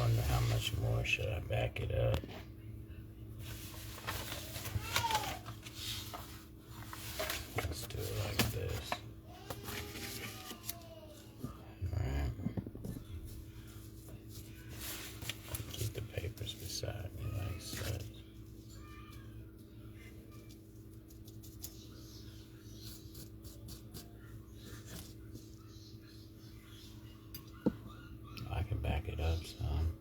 wonder how much more should I back it up. Let's do it like this. Alright. Keep the papers beside me like such. I can back it up some.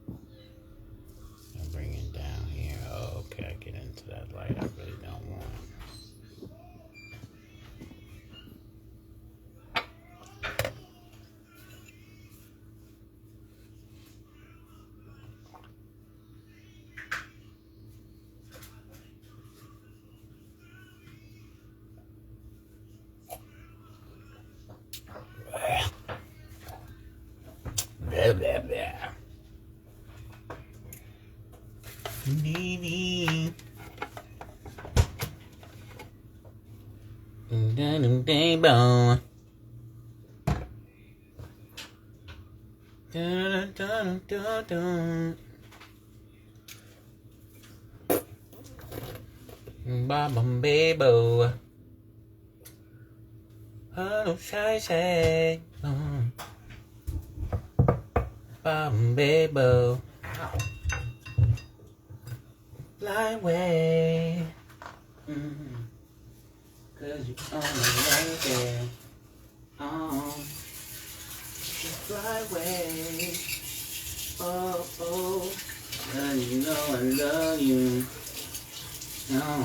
And bring it down here. Oh, okay, I get into that light I really don't want. Blah, blah, blah. Baby. Dun-dun-dun-dun. Dun-dun-dun-dun-dun. Ba-bum-ba-bo. Hello, shy. Ba-bum-ba-bo. Fly away. Cause you only right there. Oh, just fly away. Oh, and you know I love you. No.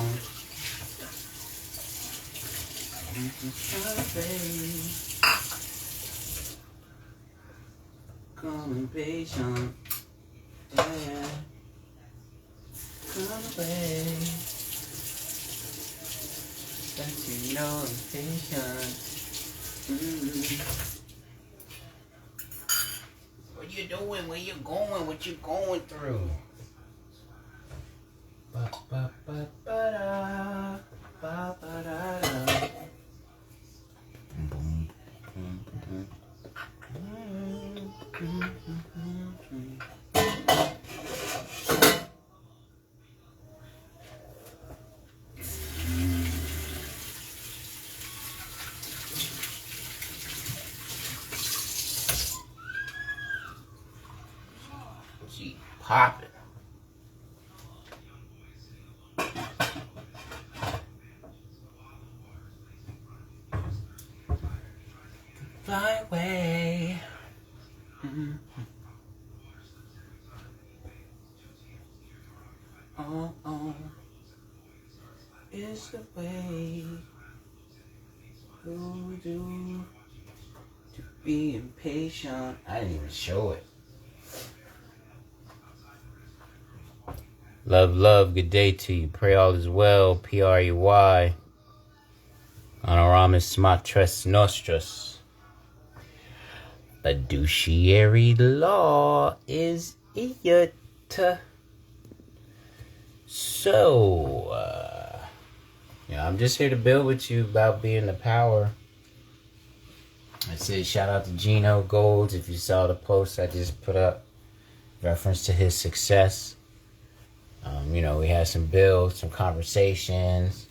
Fly away. Come impatient. Yeah. Come away. That you know I'm patient. What you doing? Where you going? What you going through? Ba ba ba ba da, ba ba da da. Boom, boom, boom. Pop it. Fly away. Oh, it's the way you do to be impatient. I didn't even show it. Love, good day to you. Pray all is well. P-R-E-Y. Honoramus Matres Nostros. Fiduciary law is it. So, I'm just here to build with you about being the power. I said shout out to Gino Golds. If you saw the post I just put up, reference to his success. We had some builds, some conversations.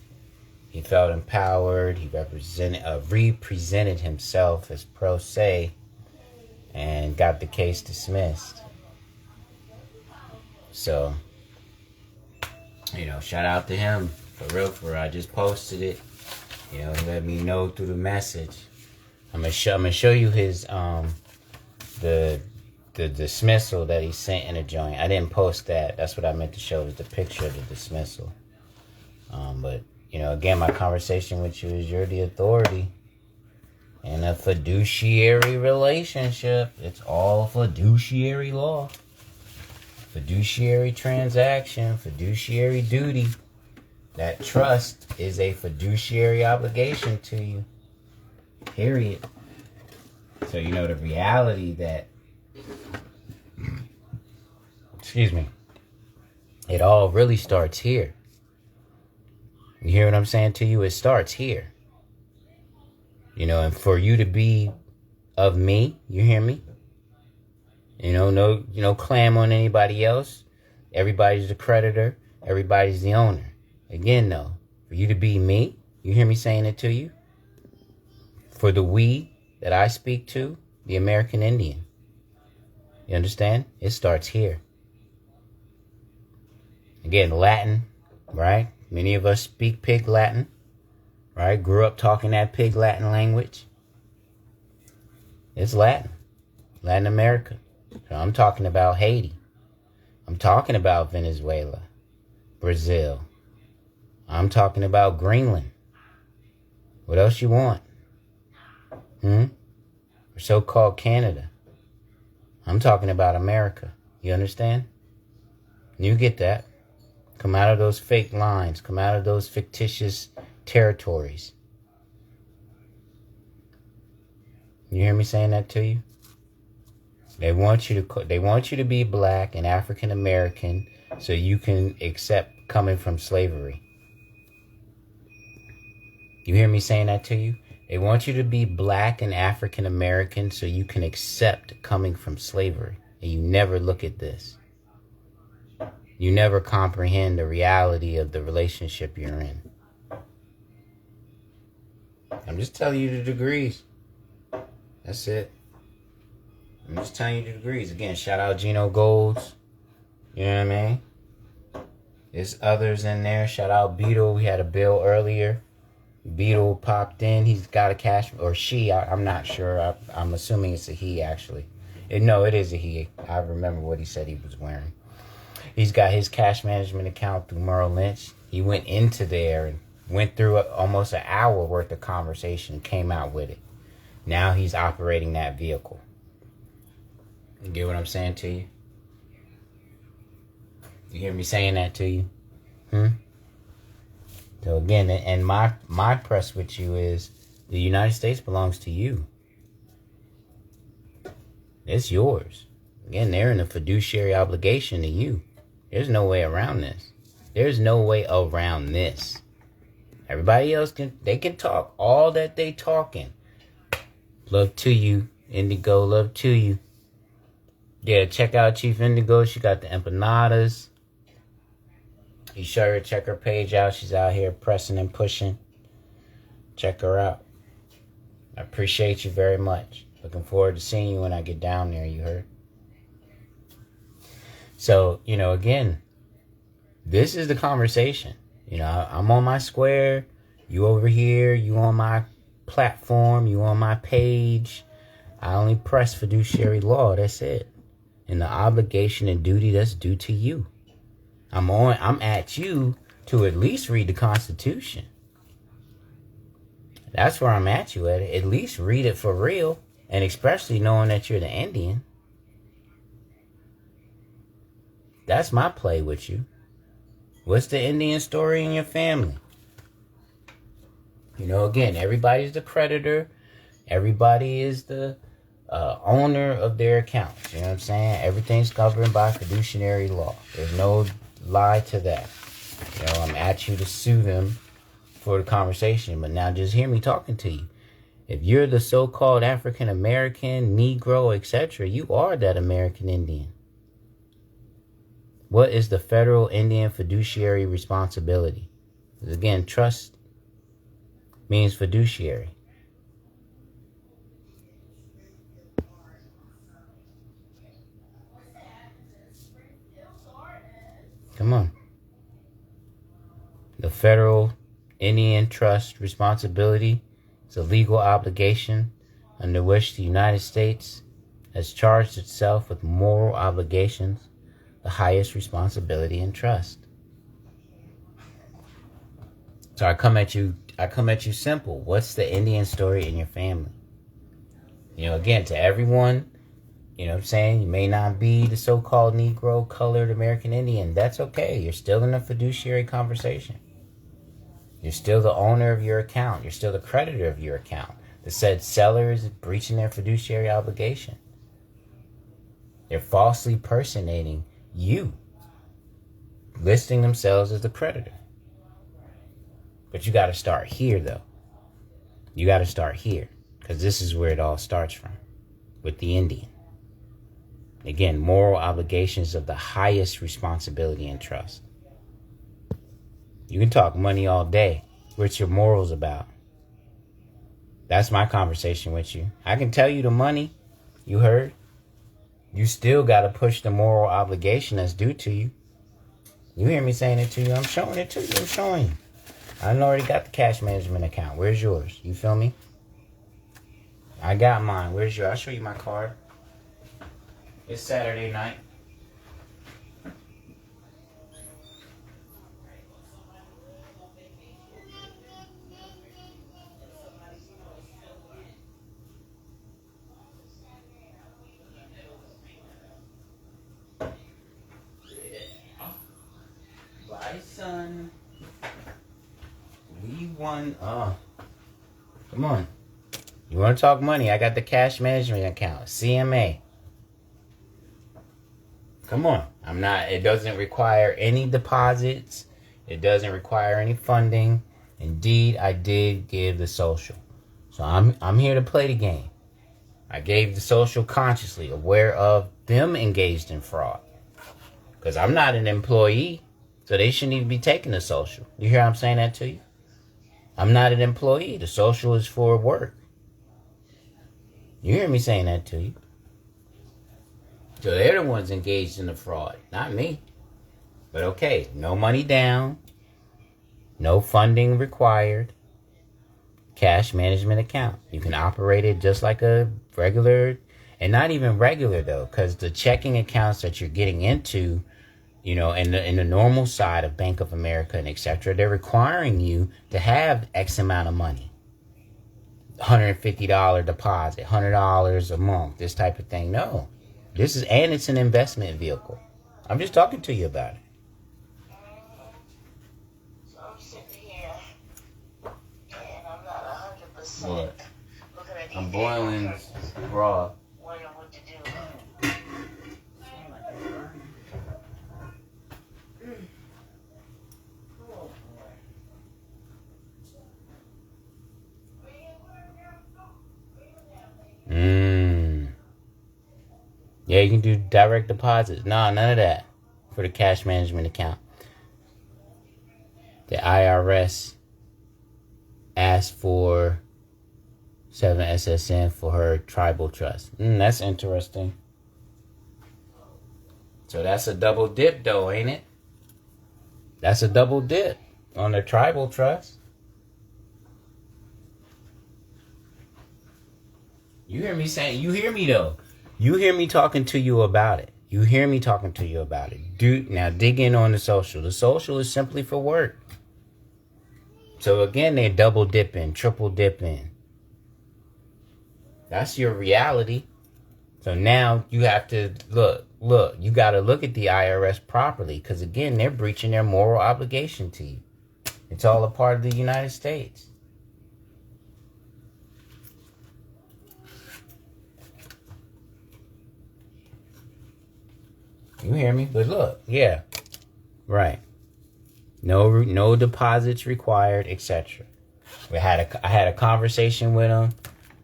He felt empowered. He represented himself as pro se and got the case dismissed. So, shout out to him. For real. I just posted it. He let me know through the message. I'm gonna show you his the dismissal that he sent in a joint. I didn't post that. That's what I meant to show, was the picture of the dismissal. But again, my conversation with you is you're the authority in a fiduciary relationship. It's all fiduciary law, fiduciary transaction, fiduciary duty. That trust is a fiduciary obligation to you. Period. So the reality that, it all really starts here. You hear what I'm saying to you? It starts here. And for you to be of me, you hear me? No clam on anybody else. Everybody's the creditor. Everybody's the owner. Again, though, for you to be me, you hear me saying it to you? For the we that I speak to, the American Indian. You understand? It starts here. Again, Latin, right? Many of us speak Pig Latin, right? Grew up talking that Pig Latin language. It's Latin. Latin America. So I'm talking about Haiti. I'm talking about Venezuela, Brazil. I'm talking about Greenland. What else you want? Or so-called Canada. I'm talking about America. You understand? You get that. Come out of those fake lines. Come out of those fictitious territories. You hear me saying that to you? They want you to be black and African American so you can accept coming from slavery. You hear me saying that to you? They want you to be black and African American so you can accept coming from slavery. And you never look at this. You never comprehend the reality of the relationship you're in. I'm just telling you the degrees. That's it. I'm just telling you the degrees. Again, shout out Gino Golds. You know what I mean? There's others in there. Shout out Beetle. We had a bill earlier. Beetle popped in. He's got a cash, or she. I'm not sure. I'm assuming it's a he, actually. No, it is a he. I remember what he said he was wearing. He's got his cash management account through Merrill Lynch. He went into there and went through almost an hour worth of conversation and came out with it. Now he's operating that vehicle. You get what I'm saying to you? You hear me saying that to you? So again, and my press with you is the United States belongs to you. It's yours. Again, they're in a fiduciary obligation to you. There's no way around this. There's no way around this. Everybody else can talk all that they talking. Love to you, Indigo. Love to you. Yeah, check out Chief Indigo. She got the empanadas. You sure check her page out. She's out here pressing and pushing. Check her out. I appreciate you very much. Looking forward to seeing you when I get down there, you heard? So, again, this is the conversation. I'm on my square. You over here. You on my platform. You on my page. I only press fiduciary law. That's it. And the obligation and duty that's due to you. I'm at you to at least read the Constitution. That's where I'm at you at. At least read it for real. And especially knowing that you're the Indian. That's my play with you. What's the Indian story in your family? Again, everybody's the creditor. Everybody is the owner of their accounts. You know what I'm saying? Everything's governed by fiduciary law. There's no lie to that. I'm at you to sue them for the conversation. But now just hear me talking to you. If you're the so-called African American, Negro, etc., you are that American Indian. What is the federal Indian fiduciary responsibility? Because again, trust means fiduciary. Come on. The federal Indian trust responsibility is a legal obligation under which the United States has charged itself with moral obligations, the highest responsibility and trust. So I come at you simple. What's the Indian story in your family? Again, to everyone, what I'm saying? You may not be the so-called Negro, colored American Indian. That's okay. You're still in a fiduciary conversation. You're still the owner of your account. You're still the creditor of your account. The said seller is breaching their fiduciary obligation. They're falsely personating you, listing themselves as the creditor. But you got to start here, though. You got to start here, because this is where it all starts from, with the Indian. Again, moral obligations of the highest responsibility and trust. You can talk money all day. What's your morals about? That's my conversation with you. I can tell you the money, you heard. You still got to push the moral obligation that's due to you. You hear me saying it to you? I'm showing it to you. I'm showing you. I already got the cash management account. Where's yours? You feel me? I got mine. Where's yours? I'll show you my card. It's Saturday night. Son, we won. Come on. You want to talk money? I got the cash management account, CMA. Come on. I'm not. It doesn't require any deposits. It doesn't require any funding. Indeed, I did give the social. So I'm here to play the game. I gave the social consciously, aware of them engaged in fraud. Because I'm not an employee. So they shouldn't even be taking the social. You hear I'm saying that to you? I'm not an employee. The social is for work. You hear me saying that to you? So they're the ones engaged in the fraud, not me. But okay, no money down. No funding required. Cash management account. You can operate it just like a regular, and not even regular though, because the checking accounts that you're getting into, you know, in the normal side of Bank of America and etc., they're requiring you to have X amount of money. $150 deposit, $100 a month, this type of thing. No. And it's an investment vehicle. I'm just talking to you about it. So I'm sitting here, and I'm not 100%. What? Looking at I'm boiling broth. Wondering what to do. Yeah, you can do direct deposits. No, none of that for the cash management account. The IRS asked for 7 SSN for her tribal trust. That's interesting. So that's a double dip though, ain't it? That's a double dip on the tribal trust. You hear me saying, you hear me though. You hear me talking to you about it. You hear me talking to you about it. Now dig in on the social. The social is simply for work. So again, they're double dipping, triple dipping. That's your reality. So now you have to look, you got to look at the IRS properly. Because again, they're breaching their moral obligation to you. It's all a part of the United States. You hear me? But look, yeah, right. No deposits required, etc. I had a conversation with him.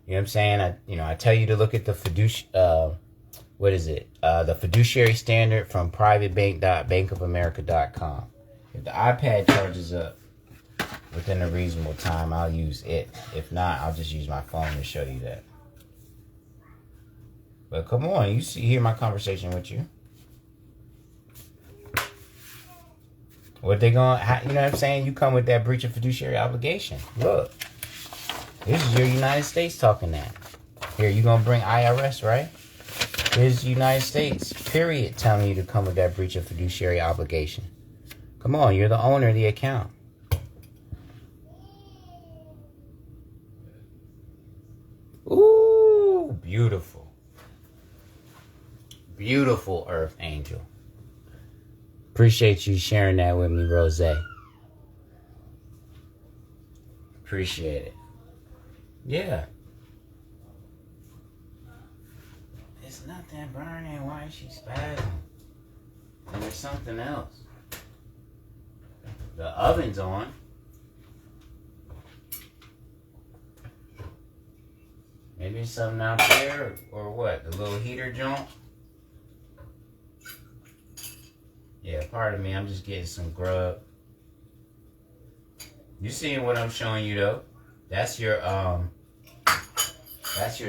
You know what I'm saying? I tell you to look at the the fiduciary standard from privatebank.bankofamerica.com. If the iPad charges up within a reasonable time, I'll use it. If not, I'll just use my phone to show you that. But come on, hear my conversation with you. What they going, you know what I'm saying? You come with that breach of fiduciary obligation. Look, this is your United States talking that. Here, you going to bring IRS, right? Here's the United States, period, telling you to come with that breach of fiduciary obligation. Come on, you're the owner of the account. Ooh, beautiful. Beautiful Earth Angel. Appreciate you sharing that with me, Rose. Appreciate it. Yeah. It's nothing burning. Why is she spazzing? And there's something else. The oven's on. Maybe it's something out there or what? The little heater joint? Yeah, pardon me. I'm just getting some grub. You seeing what I'm showing you though? That's your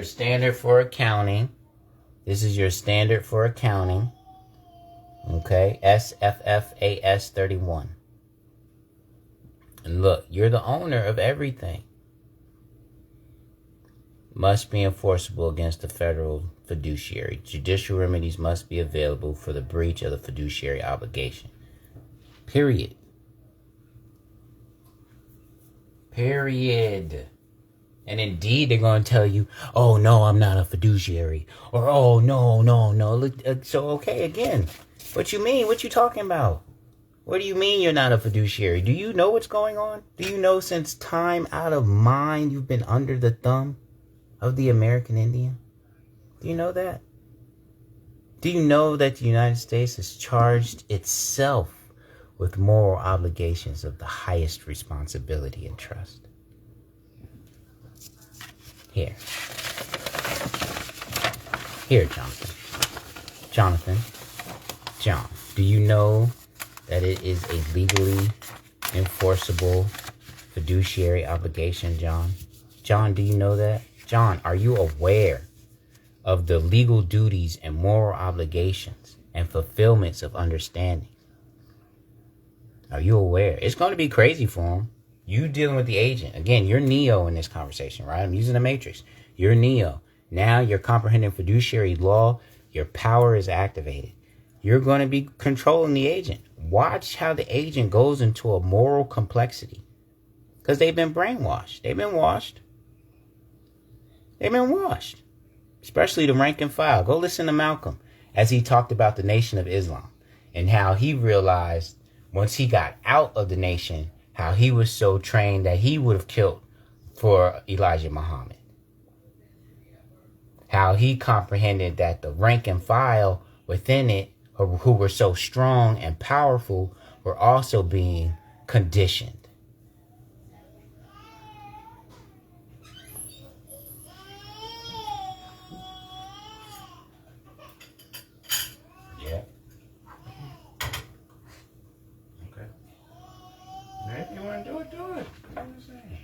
standard for accounting. This is your standard for accounting. Okay, SFFAS 31. And look, you're the owner of everything. Must be enforceable against the federal fiduciary. Judicial remedies must be available for the breach of the fiduciary obligation. Period. Period. And indeed, they're going to tell you, oh, no, I'm not a fiduciary. Or, oh, no. Look, so, okay, again, what you mean? What you talking about? What do you mean you're not a fiduciary? Do you know what's going on? Do you know since time out of mind you've been under the thumb of the American Indian? Do you know that? Do you know that the United States has charged itself with moral obligations of the highest responsibility and trust? Here, Jonathan, John, do you know that it is a legally enforceable fiduciary obligation, John? John, do you know that? John, are you aware of the legal duties and moral obligations and fulfillments of understanding? Are you aware? It's going to be crazy for him. You dealing with the agent. Again, you're Neo in this conversation, right? I'm using the Matrix. You're Neo. Now you're comprehending fiduciary law. Your power is activated. You're going to be controlling the agent. Watch how the agent goes into a moral complexity. Because they've been brainwashed. They've been washed. They've been washed. Especially the rank and file. Go listen to Malcolm as he talked about the Nation of Islam and how he realized once he got out of the nation, how he was so trained that he would have killed for Elijah Muhammad. How he comprehended that the rank and file within it, who were so strong and powerful, were also being conditioned. Yeah. Okay. If you want to do it, do it. You know what I'm saying?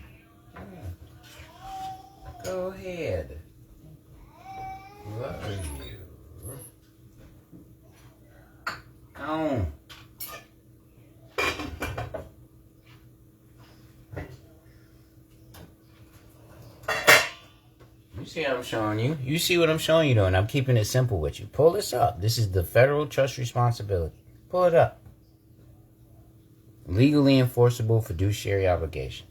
Yeah. Go ahead. Love you. On. You see what I'm showing you? You see what I'm showing you though, and I'm keeping it simple with you. Pull this up. This is the federal trust responsibility. Pull it up. Legally enforceable fiduciary obligation.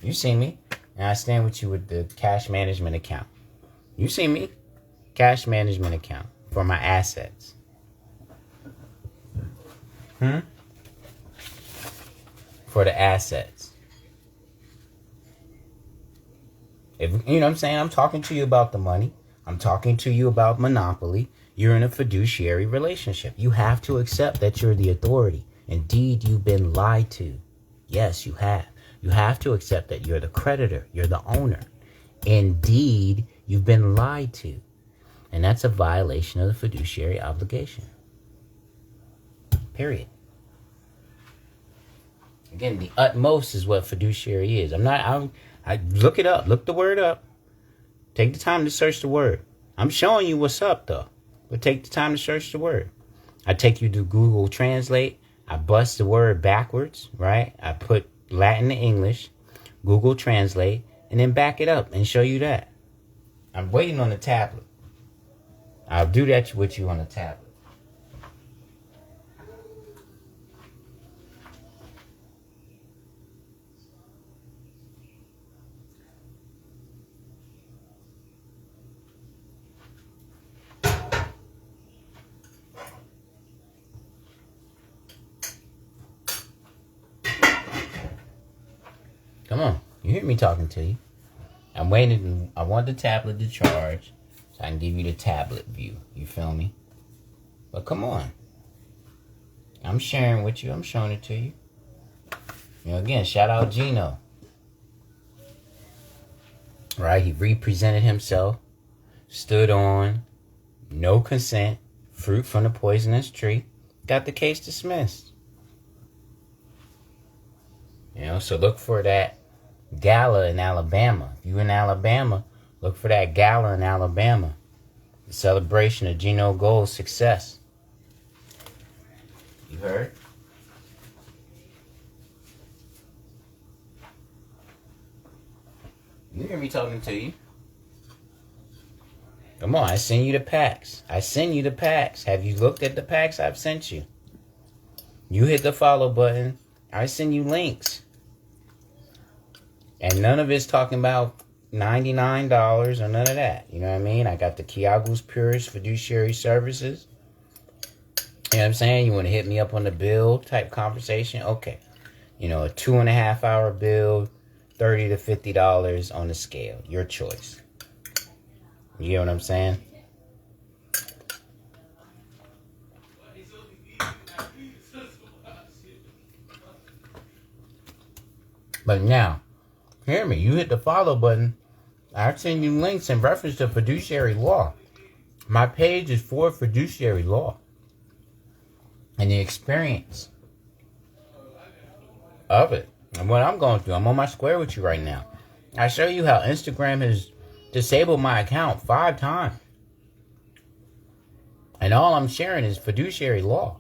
You see me, and I stand with you with the cash management account. You see me, cash management account for my assets. For the assets. If you know what I'm saying, I'm talking to you about the money. I'm talking to you about monopoly. You're in a fiduciary relationship. You have to accept that you're the authority. Indeed, you've been lied to. Yes, you have. You have to accept that you're the creditor. You're the owner. Indeed, you've been lied to. And that's a violation of the fiduciary obligation. Period. Again, the utmost is what fiduciary is. I look it up. Look the word up. Take the time to search the word. I'm showing you what's up, though. But take the time to search the word. I take you to Google Translate. I bust the word backwards, right? I put Latin to English, Google Translate, and then back it up and show you that. I'm waiting on the tablet. I'll do that with you on the tablet. Come on. You hear me talking to you. I'm waiting. I want the tablet to charge so I can give you the tablet view. You feel me? But come on. I'm sharing with you. I'm showing it to you. You know, again, shout out Gino. Right? He represented himself. Stood on. No consent. Fruit from the poisonous tree. got the case dismissed. You know, so look for that gala in Alabama. If you in Alabama, look for that gala in Alabama. The celebration of Gino Gold's success. You heard? You hear me talking to you? Come on, I send you the packs. I send you the packs. Have you looked at the packs I've sent you? You hit the follow button. I send you links. And none of it's talking about $99 or none of that. You know what I mean? I got the Kiagu's Purist Fiduciary Services. You know what I'm saying? You want to hit me up on the build type conversation? Okay. You know, a 2.5 hour build, $30 to $50 on the scale. Your choice. You know what I'm saying? But now, hear me. You hit the follow button. I send you links in reference to fiduciary law. My page is for fiduciary law. And the experience of it. And what I'm going through. I'm on my square with you right now. I show you how Instagram has disabled my account 5 times. And all I'm sharing is fiduciary law.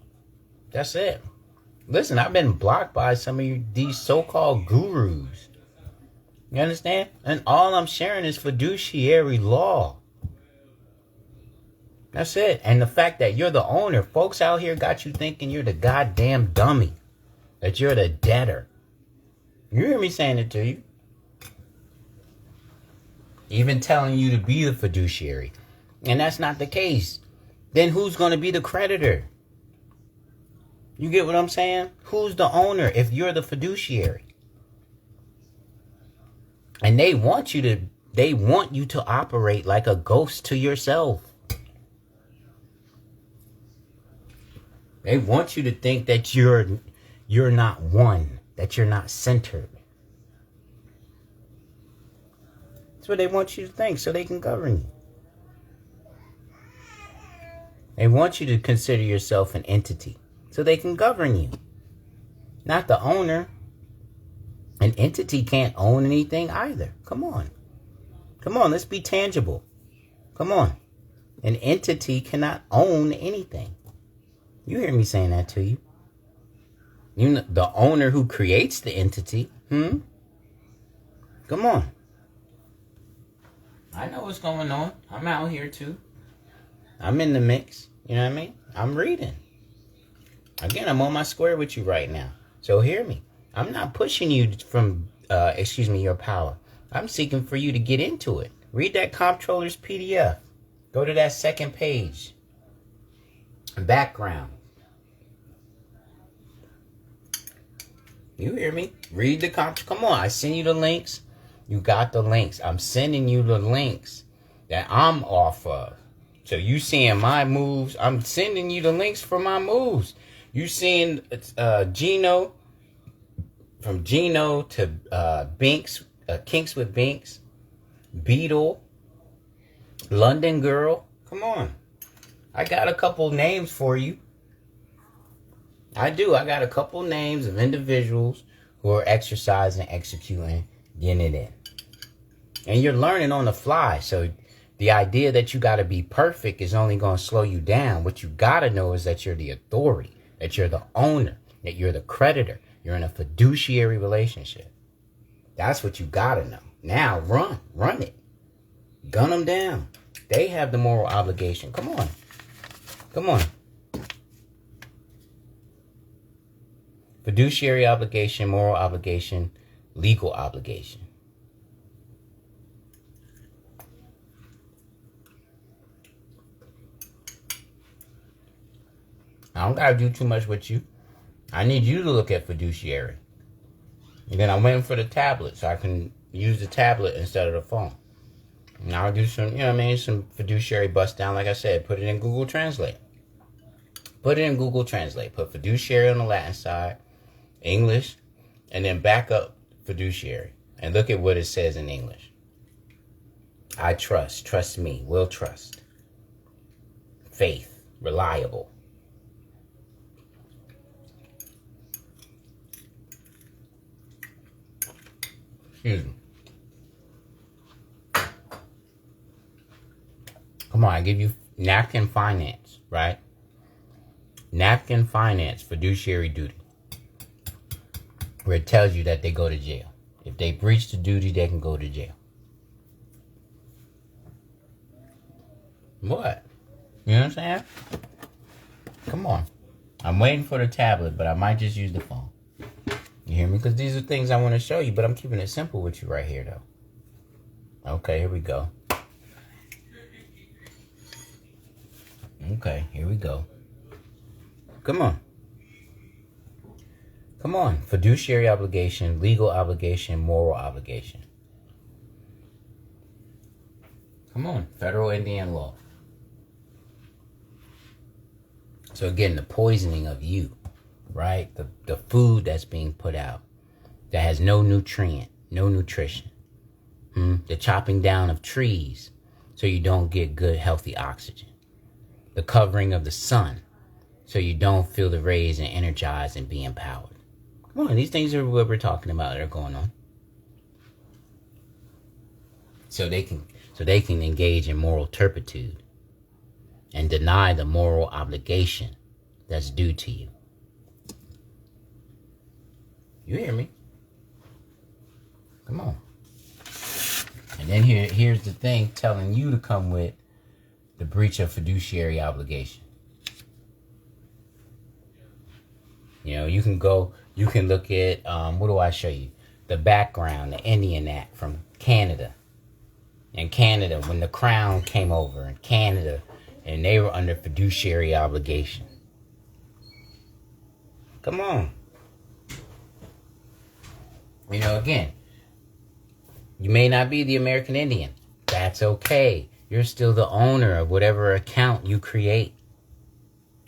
That's it. Listen, I've been blocked by some of these so-called gurus. You understand? And all I'm sharing is fiduciary law. That's it. And the fact that you're the owner, folks out here got you thinking you're the goddamn dummy. That you're the debtor. You hear me saying it to you? Even telling you to be the fiduciary. And that's not the case. Then who's going to be the creditor? You get what I'm saying? Who's the owner if you're the fiduciary? And they want you to operate like a ghost to yourself. They want you to think that you're not one, that you're not centered. That's what they want you to think so they can govern you. They want you to consider yourself an entity so they can govern you. Not the owner. An entity can't own anything either. Come on. Come on, let's be tangible. Come on. An entity cannot own anything. You hear me saying that to you. You know, the owner who creates the entity. Come on. I know what's going on. I'm out here too. I'm in the mix. You know what I mean? I'm reading. Again, I'm on my square with you right now. So hear me. I'm not pushing you from, your power. I'm seeking for you to get into it. Read that comptroller's PDF. Go to that second page. Background. You hear me? Read the come on, I send you the links. You got the links. I'm sending you the links that I'm off of. So you seeing my moves. I'm sending you the links for my moves. You seeing Gino, from Gino to Binks, Kinks with Binks, Beetle, London Girl. Come on. I got a couple names for you. I do. I got a couple names of individuals who are exercising, executing, getting it in. And you're learning on the fly. So the idea that you got to be perfect is only going to slow you down. What you got to know is that you're the authority, that you're the owner, that you're the creditor. You're in a fiduciary relationship. That's what you got to know. Now run it. Gun them down. They have the moral obligation. Come on. Come on. Fiduciary obligation, moral obligation, legal obligation. I don't got to do too much with you. I need you to look at fiduciary. And then I'm waiting for the tablet so I can use the tablet instead of the phone. And I'll do some, some fiduciary bust down. Like I said, put it in Google Translate. Put it in Google Translate. Put fiduciary on the Latin side, English, and then back up fiduciary. And look at what it says in English. I trust me, will trust. Faith, reliable. Excuse me. Come on, I give you napkin finance, right? Napkin finance, fiduciary duty. Where it tells you that they go to jail. If they breach the duty, they can go to jail. What? You know what I'm saying? Come on. I'm waiting for the tablet, but I might just use the phone. You hear me? Because these are things I want to show you, but I'm keeping it simple with you right here, though. Okay, here we go. Okay, here we go. Come on. Come on. Fiduciary obligation, legal obligation, moral obligation. Come on. Federal Indian law. So again, the poisoning of you, right? The food that's being put out that has no nutrient, no nutrition. The chopping down of trees so you don't get good, healthy oxygen. The covering of the sun so you don't feel the rays and energized and be empowered. Come on, these things are what we're talking about that are going on. So they can engage in moral turpitude and deny the moral obligation that's due to you. You hear me? Come on. And then here's the thing telling you to come with the breach of fiduciary obligation. You know, you can look at, what do I show you? The background, the Indian Act from Canada. In Canada, when the Crown came over in Canada, and they were under fiduciary obligation. Come on. You know, again, you may not be the American Indian. That's okay. You're still the owner of whatever account you create.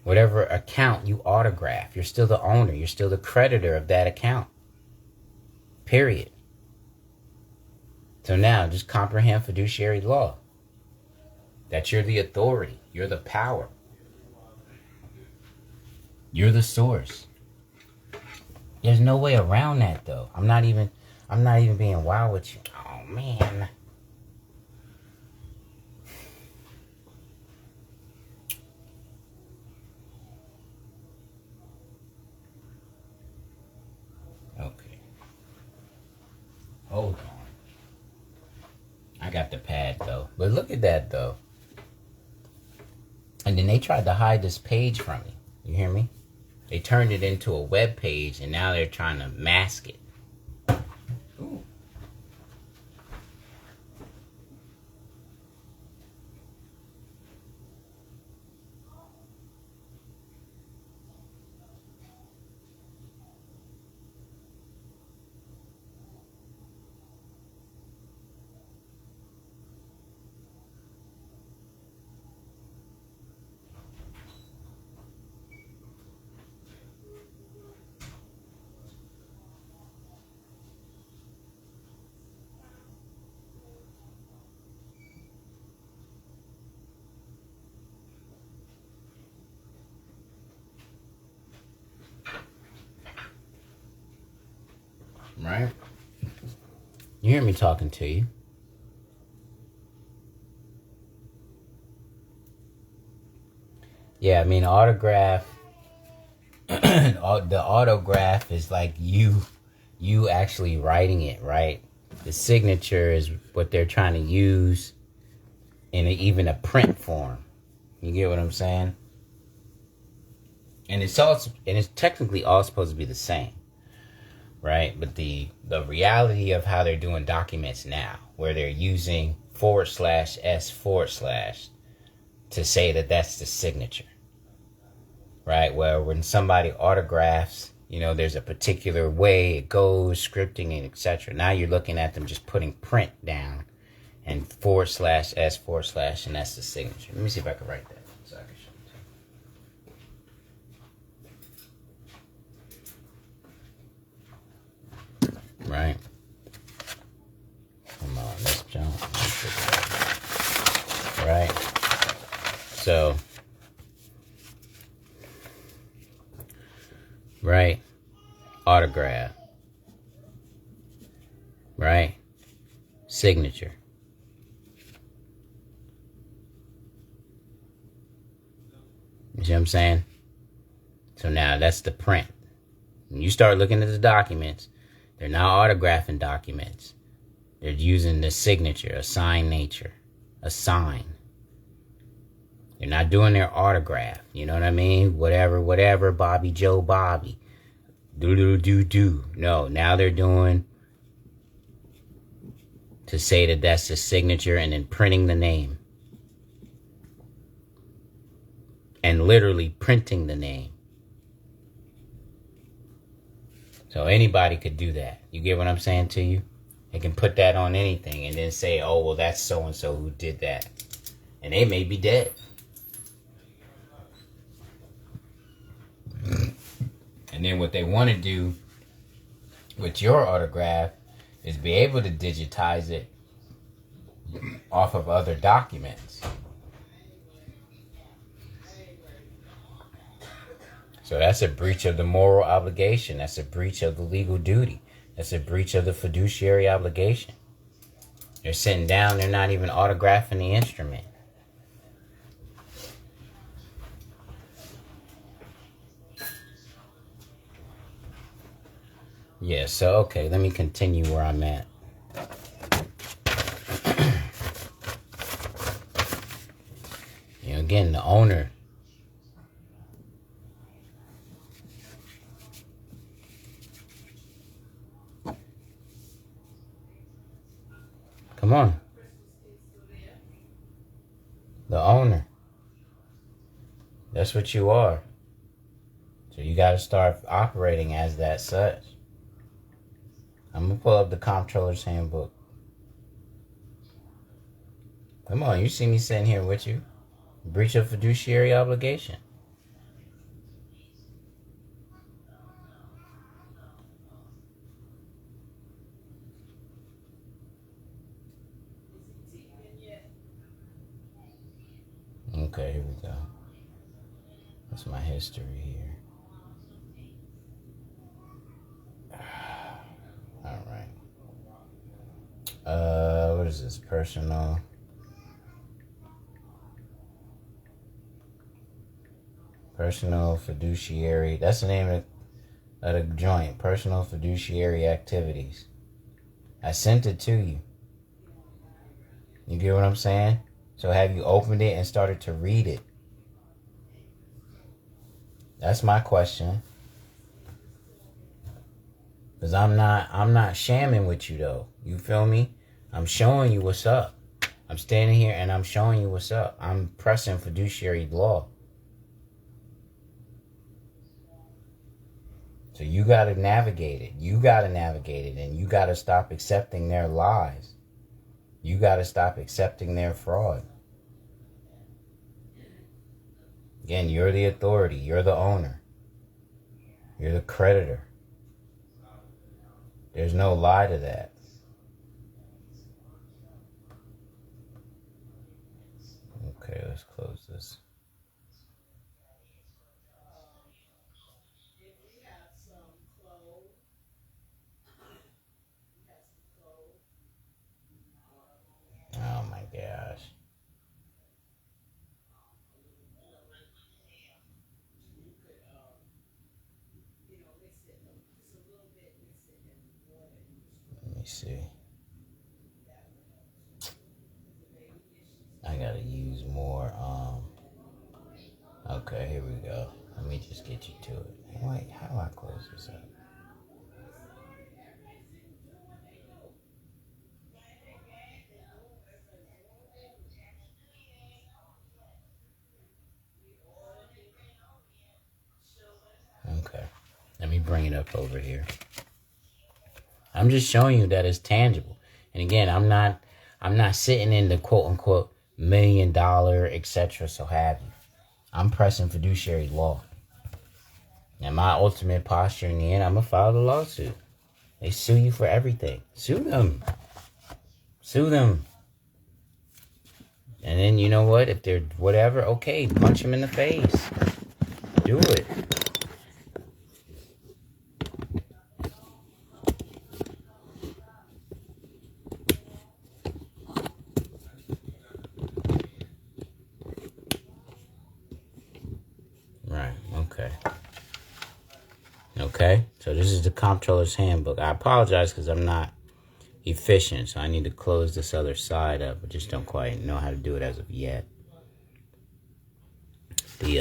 Whatever account you autograph. You're still the owner. You're still the creditor of that account. Period. So now, just comprehend fiduciary law. That you're the authority. You're the power. You're the source. There's no way around that, though. I'm not even being wild with you. Oh, man. Okay. Hold on. I got the pad, though. But look at that, though. And then they tried to hide this page from me. You hear me? They turned it into a web page, and now they're trying to mask it. Ooh. Right? You hear me talking to you. Yeah, I mean, autograph. The autograph is like you actually writing it, right? The signature is what they're trying to use in even a print form. You get what I'm saying? And it's technically all supposed to be the same. Right? But the reality of how they're doing documents now, where they're using /S/ to say that that's the signature. Right? Where when somebody autographs, you know, there's a particular way it goes, scripting and etc. Now you're looking at them just putting print down and /S/ and that's the signature. Let me see if I can write that so I can show it to you. Right? Come on, let's jump. Right? So, right? Autograph. right? Signature. You see what I'm saying? So now that's the print. When you start looking at the documents, they're not autographing documents. They're using the signature, a sign nature, a sign. They're not doing their autograph. You know what I mean? Whatever, Bobby Joe Bobby. Do. No, now they're doing to say that that's the signature and then printing the name. And literally printing the name. So anybody could do that. You get what I'm saying to you? They can put that on anything and then say, oh, well, that's so-and-so who did that. And they may be dead. And then what they want to do with your autograph is be able to digitize it off of other documents. So that's a breach of the moral obligation. That's a breach of the legal duty. That's a breach of the fiduciary obligation. They're sitting down, they're not even autographing the instrument. Yeah, so okay, let me continue where I'm at. You know, again, the owner. Come on. The owner. That's what you are. So you got to start operating as that such. I'm going to pull up the comptroller's handbook. Come on, you see me sitting here with you. Breach of fiduciary obligation. Okay, here we go. That's my history here. All right. What is this? Personal fiduciary. That's the name of the joint. Personal fiduciary activities. I sent it to you. You get what I'm saying? So have you opened it and started to read it? That's my question. Because I'm not shamming with you though. You feel me? I'm showing you what's up. I'm standing here and I'm showing you what's up. I'm pressing fiduciary law. So you got to navigate it. You got to navigate it. And you got to stop accepting their lies. You got to stop accepting their fraud. Again, you're the authority. You're the owner. You're the creditor. There's no lie to that. Okay, let's close this. Oh my gosh. Let me see. I gotta use more, okay, here we go. Let me just get you to it. Wait, how do I close this up? Okay, let me bring it up over here. I'm just showing you that it's tangible. And again, I'm not sitting in the quote unquote $1 million, etc. so have you. I'm pressing fiduciary law. And my ultimate posture in the end, I'm gonna file the lawsuit. They sue you for everything. Sue them. Sue them. And then you know what? If they're whatever, okay, punch them in the face. Do it. Okay, so this is the comptroller's handbook. I apologize because I'm not efficient, so I need to close this other side up. I just don't quite know how to do it as of yet.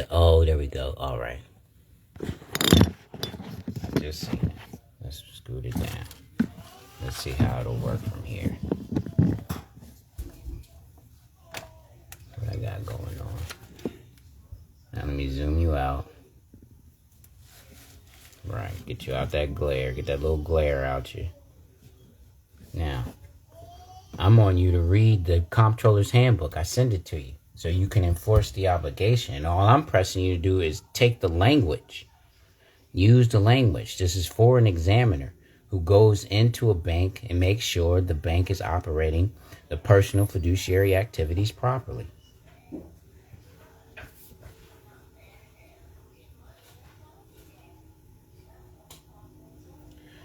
Oh, there we go. All right. I just seen it. Let's scoot it down. Let's see how it'll work from here. What I got going on. Now let me zoom you out. Right, get you out that glare. Get that little glare out you. Now, I'm on you to read the comptroller's handbook. I send it to you so you can enforce the obligation. And all I'm pressing you to do is take the language. Use the language. This is for an examiner who goes into a bank and makes sure the bank is operating the personal fiduciary activities properly.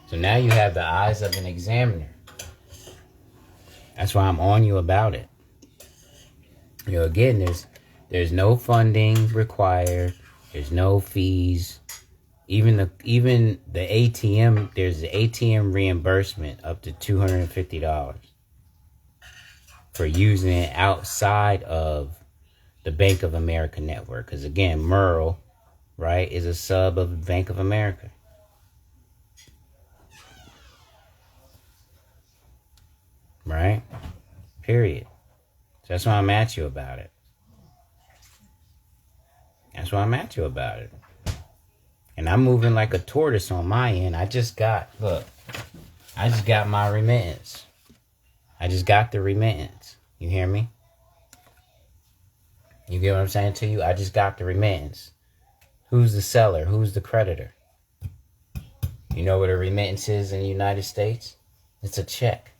So now you have the eyes of an examiner. That's why I'm on you about it. You know, again, there's no funding required. There's no fees. Even the ATM, there's the ATM reimbursement up to $250 for using it outside of the Bank of America network. Because again, Merle, right, is a sub of Bank of America. Right? Period. So that's why I'm at you about it. That's why I'm at you about it. And I'm moving like a tortoise on my end. I just got my remittance. I just got the remittance. You hear me? You get what I'm saying to you? I just got the remittance. Who's the seller? Who's the creditor? You know what a remittance is in the United States? It's a check.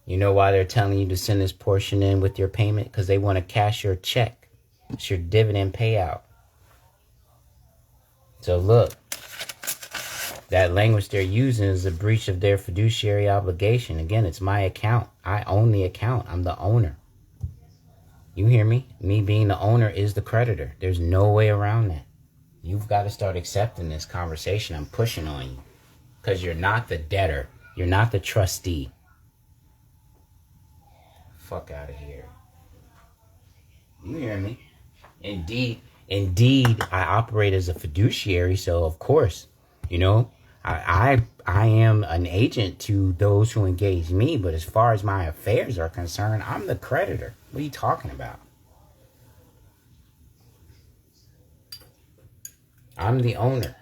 You know why they're telling you to send this portion in with your payment? Because they want to cash your check. It's your dividend payout. So look, that language they're using is a breach of their fiduciary obligation. Again, it's my account. I own the account. I'm the owner. You hear me? Me being the owner is the creditor. There's no way around that. You've got to start accepting this conversation I'm pushing on you. Because you're not the debtor. You're not the trustee. Fuck out of here. You hear me? Indeed, I operate as a fiduciary, so of course, you know, I am an agent to those who engage me, but as far as my affairs are concerned, I'm the creditor. What are you talking about? I'm the owner.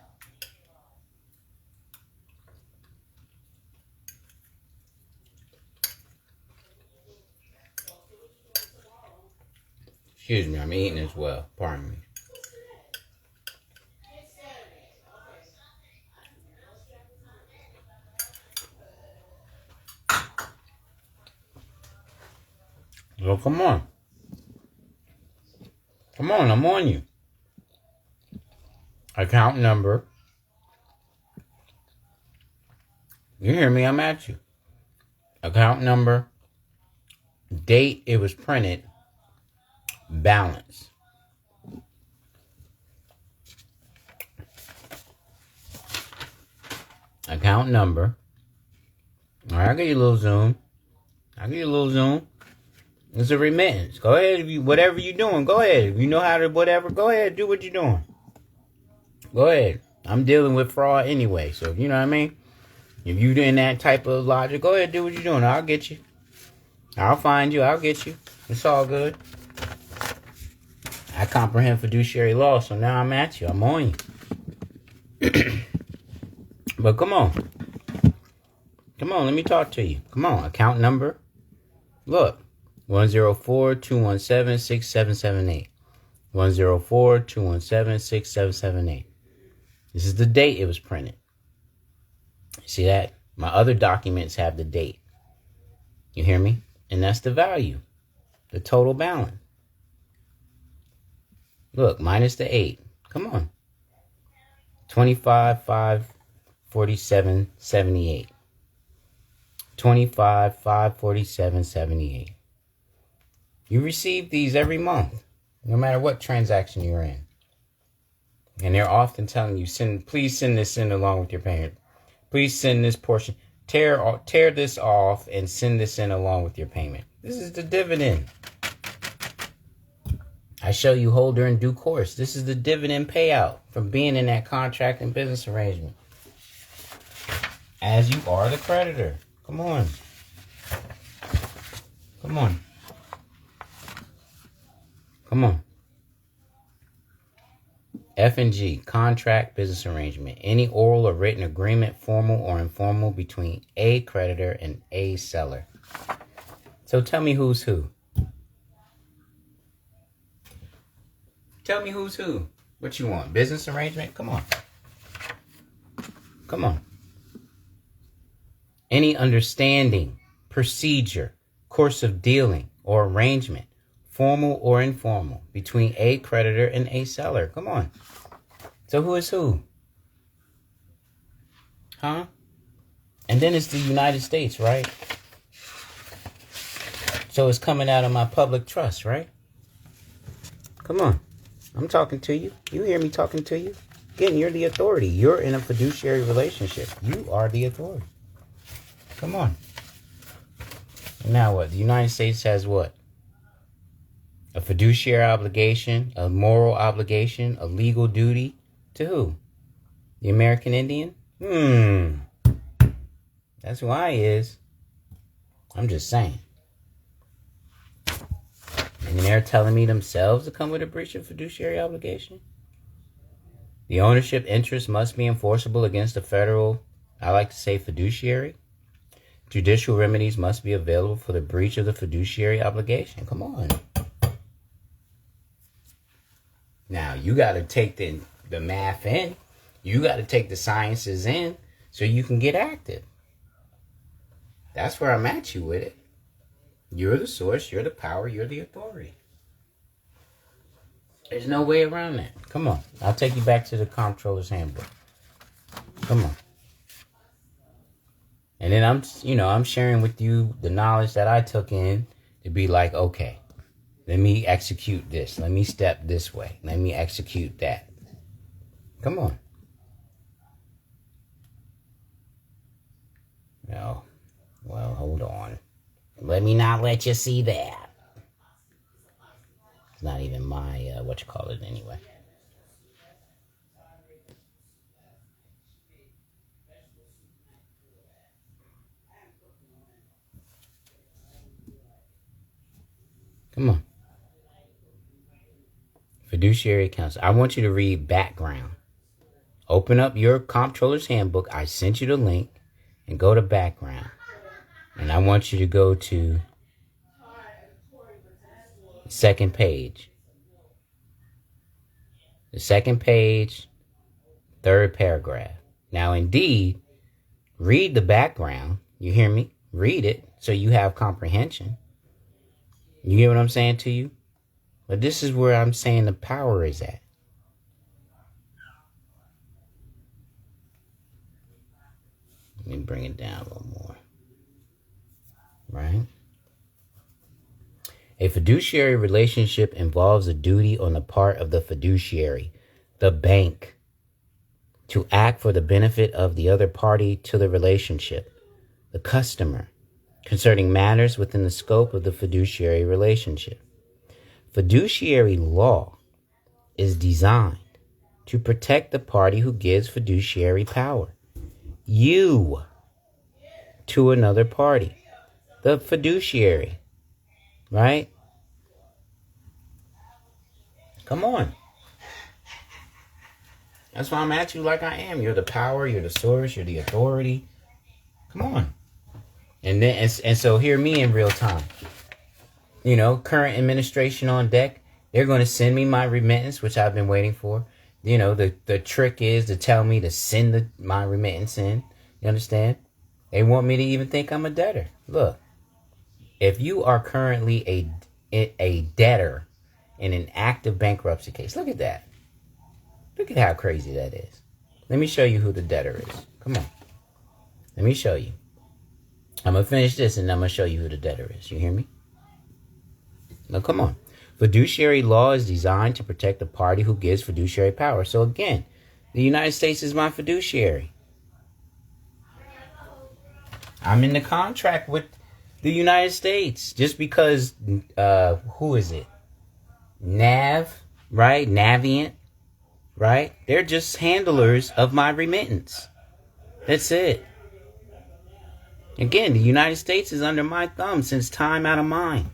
Excuse me, I'm eating as well. Pardon me. Well, come on. Come on, I'm on you. Account number. You hear me? I'm at you. Account number. Date it was printed. Balance. Account number. All right, I'll give you a little zoom. It's a remittance. Go ahead. If you, whatever you're doing, go ahead. If you know how to whatever, go ahead. Do what you're doing. Go ahead. I'm dealing with fraud anyway. So, you know what I mean? If you're in that type of logic, go ahead. Do what you're doing. I'll get you. I'll find you. I'll get you. It's all good. I comprehend fiduciary law, so now I'm at you. I'm on you. But come on. Come on, let me talk to you. Come on, account number. Look, 104-217-6778. 104-217-6778. This is the date it was printed. See that? My other documents have the date. You hear me? And that's the value. The total balance. Look, minus the 8. Come on. 25,547.78. 25,547.78. You receive these every month, no matter what transaction you're in. And they're often telling you, please send this in along with your payment. Please send this portion. Tear this off and send this in along with your payment. This is the dividend. I show you holder in due course. This is the dividend payout from being in that contract and business arrangement. As you are the creditor. Come on. Come on. Come on. F and G, contract, business arrangement. Any oral or written agreement, formal or informal, between a creditor and a seller. So tell me who's who. Tell me who's who. What you want? Business arrangement? Come on. Come on. Any understanding, procedure, course of dealing, or arrangement, formal or informal, between a creditor and a seller. Come on. So who is who? Huh? And then it's the United States, right? So it's coming out of my public trust, right? Come on. I'm talking to you. You hear me talking to you? Again, you're the authority. You're in a fiduciary relationship. You are the authority. Come on. Now what? The United States has what? A fiduciary obligation, a moral obligation, a legal duty to who? The American Indian? That's who I is. I'm just saying. And they're telling me themselves to come with a breach of fiduciary obligation? The ownership interest must be enforceable against the federal, I like to say fiduciary. Judicial remedies must be available for the breach of the fiduciary obligation. Come on. Now, you got to take the math in. You got to take the sciences in so you can get active. That's where I'm at you with it. You're the source. You're the power. You're the authority. There's no way around that. Come on. I'll take you back to the comptroller's handbook. Come on. And then I'm sharing with you the knowledge that I took in to be like, okay, let me execute this. Let me step this way. Let me execute that. Come on. No. Well, hold on. Let me not let you see that. It's not even my, anyway. Come on. Fiduciary counsel. I want you to read background. Open up your comptroller's handbook. I sent you the link. And go to background. And I want you to go to the second page. The second page, third paragraph. Now, indeed, read the background. You hear me? Read it so you have comprehension. You get what I'm saying to you? But this is where I'm saying the power is at. Let me bring it down a little more. Right? A fiduciary relationship involves a duty on the part of the fiduciary, the bank, to act for the benefit of the other party to the relationship, the customer, concerning matters within the scope of the fiduciary relationship. Fiduciary law is designed to protect the party who gives fiduciary power, you, to another party, the fiduciary, right? Come on. That's why I'm at you like I am. You're the power, you're the source, you're the authority. Come on. And so hear me in real time. You know, current administration on deck. They're going to send me my remittance, which I've been waiting for. You know, the trick is to tell me to send my remittance in. You understand? They want me to even think I'm a debtor. Look, if you are currently a debtor in an active bankruptcy case, look at that. Look at how crazy that is. Let me show you who the debtor is. Come on. Let me show you. I'm going to finish this and I'm going to show you who the debtor is. You hear me? Now, come on. Fiduciary law is designed to protect the party who gives fiduciary power. So again, the United States is my fiduciary. I'm in the contract with the United States. Just because, who is it? Nav, right? Navient, right? They're just handlers of my remittance. That's it. Again, the United States is under my thumb since time out of mind.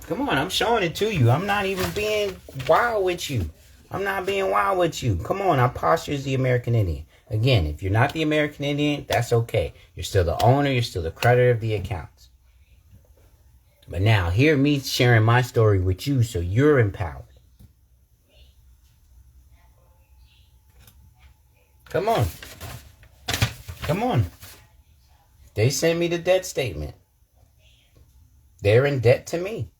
Come on, I'm showing it to you. I'm not even being wild with you. I'm not being wild with you. Come on, our posture is the American Indian. Again, if you're not the American Indian, that's okay. You're still the owner. You're still the creditor of the accounts. But now, hear me sharing my story with you so you're empowered. Come on. Come on. They send me the debt statement. They're in debt to me.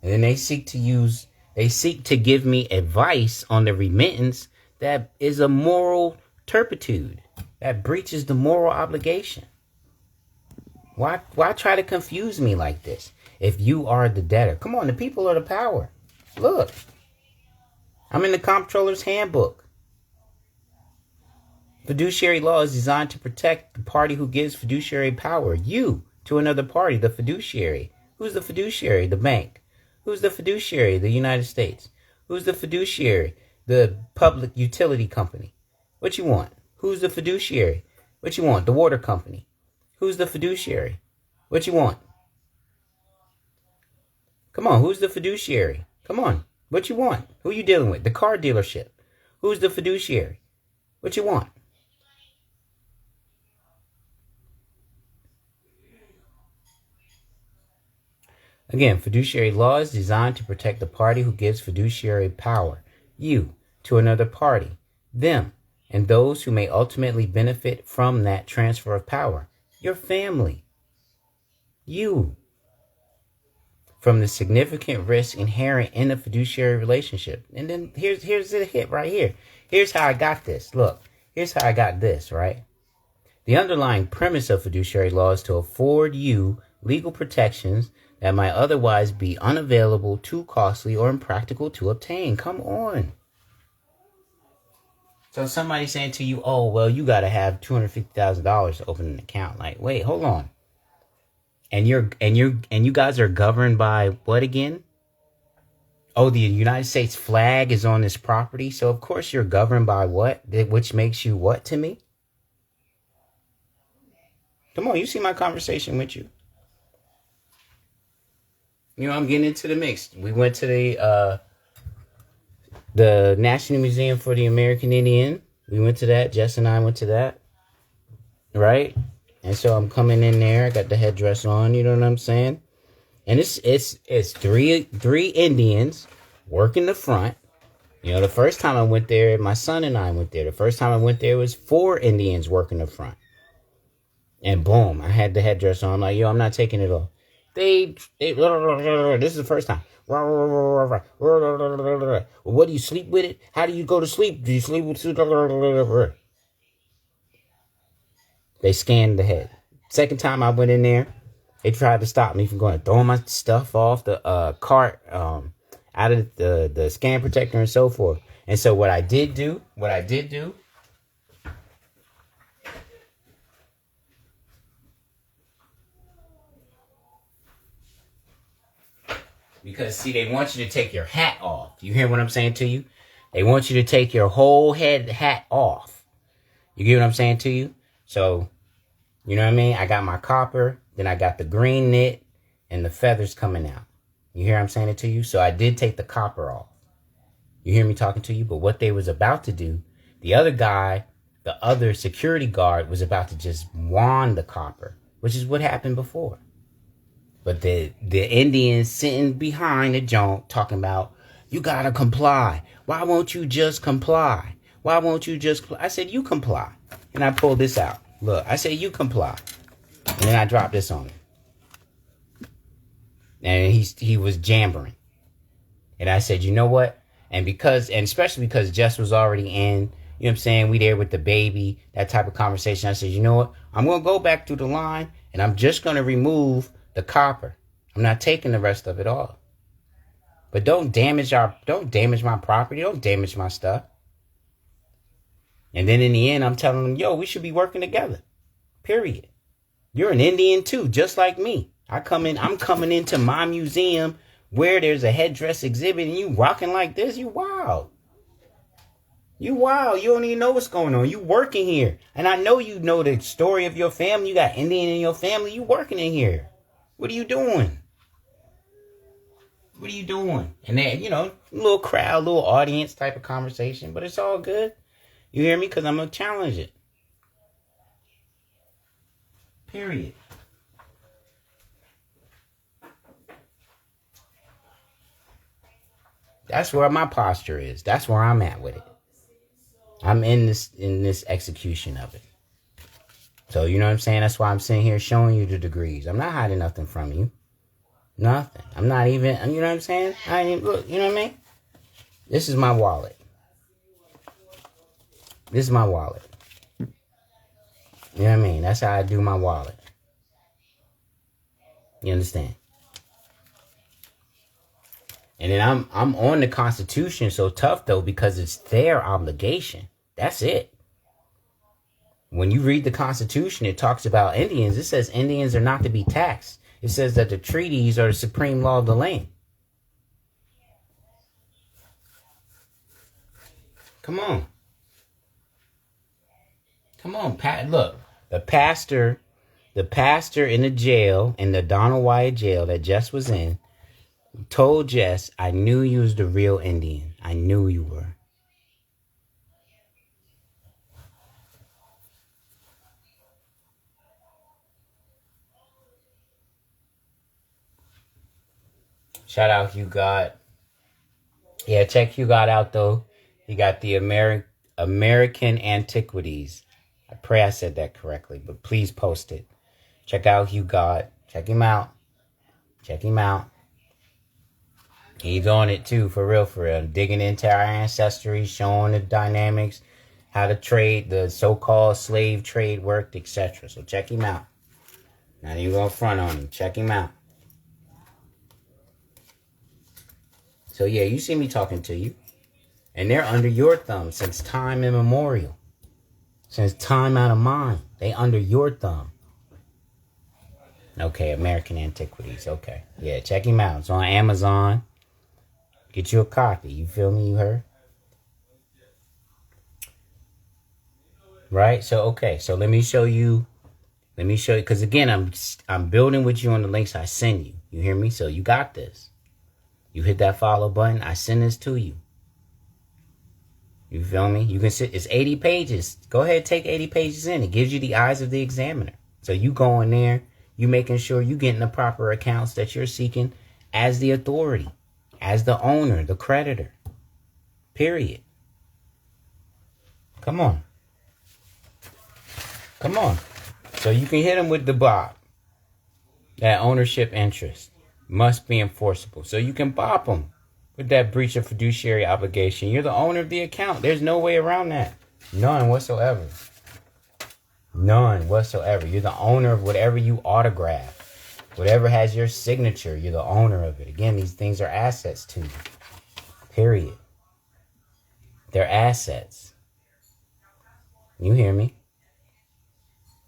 And then they seek to give me advice on the remittance that is a moral turpitude, that breaches the moral obligation. Why try to confuse me like this? If you are the debtor, come on, the people are the power. Look, I'm in the comptroller's handbook. Fiduciary law is designed to protect the party who gives fiduciary power, you, to another party, the fiduciary. Who's the fiduciary? The bank. Who's the fiduciary? The United States. Who's the fiduciary? The public utility company. What you want? Who's the fiduciary? What you want? The water company. Who's the fiduciary? What you want? Come on, who's the fiduciary? Come on, what you want? Who you dealing with? The car dealership. Who's the fiduciary? What you want? Again, fiduciary law is designed to protect the party who gives fiduciary power, you, to another party, them, and those who may ultimately benefit from that transfer of power, your family, you, from the significant risk inherent in a fiduciary relationship. And then here's the hit right here. Here's how I got this. Look, here's how I got this, right? The underlying premise of fiduciary law is to afford you legal protections that might otherwise be unavailable, too costly, or impractical to obtain. Come on. So somebody's saying to you, oh, well, you got to have $250,000 to open an account. Like, wait, hold on. And you guys are governed by what again? Oh, the United States flag is on this property. So of course you're governed by what? Which makes you what to me? Come on, you see my conversation with you. You know, I'm getting into the mix. We went to the National Museum for the American Indian. We went to that. Jess and I went to that. Right? And so I'm coming in there. I got the headdress on. You know what I'm saying? And it's three Indians working the front. You know, the first time I went there, my son and I went there. The first time I went there, it was 4 Indians working the front. And boom, I had the headdress on. I'm like, yo, I'm not taking it off. This is the first time. Well, what do you sleep with it? How do you go to sleep? Do you sleep with it? They scanned the head. Second time I went in there, they tried to stop me from going, throwing my stuff off the cart, out of the scan protector and so forth. And so what I did do, because, see, they want you to take your hat off. You hear what I'm saying to you? They want you to take your whole hat off. You get what I'm saying to you? So, you know what I mean? I got my copper, then I got the green knit, and the feathers coming out. You hear I'm saying it to you? So I did take the copper off. You hear me talking to you? But what they was about to do, the other guy, the other security guard was about to just wand the copper, which is what happened before. But the Indians sitting behind the junk talking about, you got to comply. Why won't you just comply? Why won't you just... I said, you comply. And I pulled this out. Look, I said, you comply. And then I dropped this on him. And he was jabbering. And I said, you know what? And especially because Jess was already in, you know what I'm saying? We there with the baby, that type of conversation. I said, you know what? I'm going to go back through the line and I'm just going to remove the copper. I'm not taking the rest of it all. But don't damage my property. Don't damage my stuff. And then in the end, I'm telling them, yo, we should be working together. Period. You're an Indian too, just like me. I'm coming into my museum where there's a headdress exhibit and you rocking like this. You wild. You wild. You don't even know what's going on. You working here. And I know you know the story of your family. You got Indian in your family. You working in here. What are you doing? What are you doing? And then, little crowd, little audience type of conversation. But it's all good. You hear me? Because I'm going to challenge it. Period. That's where my posture is. That's where I'm at with it. I'm in this execution of it. So, you know what I'm saying? That's why I'm sitting here showing you the degrees. I'm not hiding nothing from you. Nothing. I'm not even, you know what I'm saying? I ain't even, look, you know what I mean? This is my wallet. This is my wallet. You know what I mean? That's how I do my wallet. You understand? And then I'm on the Constitution so tough though because it's their obligation. That's it. When you read the Constitution, it talks about Indians. It says Indians are not to be taxed. It says that the treaties are the supreme law of the land. Come on. Come on, Pat. Look, the pastor in the jail, in the Donald Wyatt jail that Jess was in, told Jess, I knew you was the real Indian. I knew you were. Shout out Hugh God. Yeah, check Hugh God out though. He got the American Antiquities. I pray I said that correctly, but please post it. Check out Hugh God. Check him out. Check him out. He's on it too, for real, for real. Digging into our ancestry, showing the dynamics, how the trade, the so-called slave trade worked, etc. So check him out. Not even going to front on him. Check him out. So yeah, you see me talking to you. And they're under your thumb since time immemorial. Since time out of mind. They under your thumb. Okay, American Antiquities. Okay. Yeah, check him out. It's on Amazon. Get you a copy. You feel me? You heard? Right? So, okay. So, let me show you. Because, again, I'm building with you on the links I send you. You hear me? So, you got this. You hit that follow button. I send this to you. You feel me? You can sit. It's 80 pages. Go ahead, take 80 pages in. It gives you the eyes of the examiner. So, you go in there. You making sure you getting the proper accounts that you're seeking as the authority. As the owner, the creditor. Period. Come on. Come on. So you can hit them with the bop. That ownership interest must be enforceable. So you can bop them with that breach of fiduciary obligation. You're the owner of the account. There's no way around that. None whatsoever. None whatsoever. You're the owner of whatever you autograph. Whatever has your signature, you're the owner of it. Again, these things are assets to you. Period. They're assets. You hear me?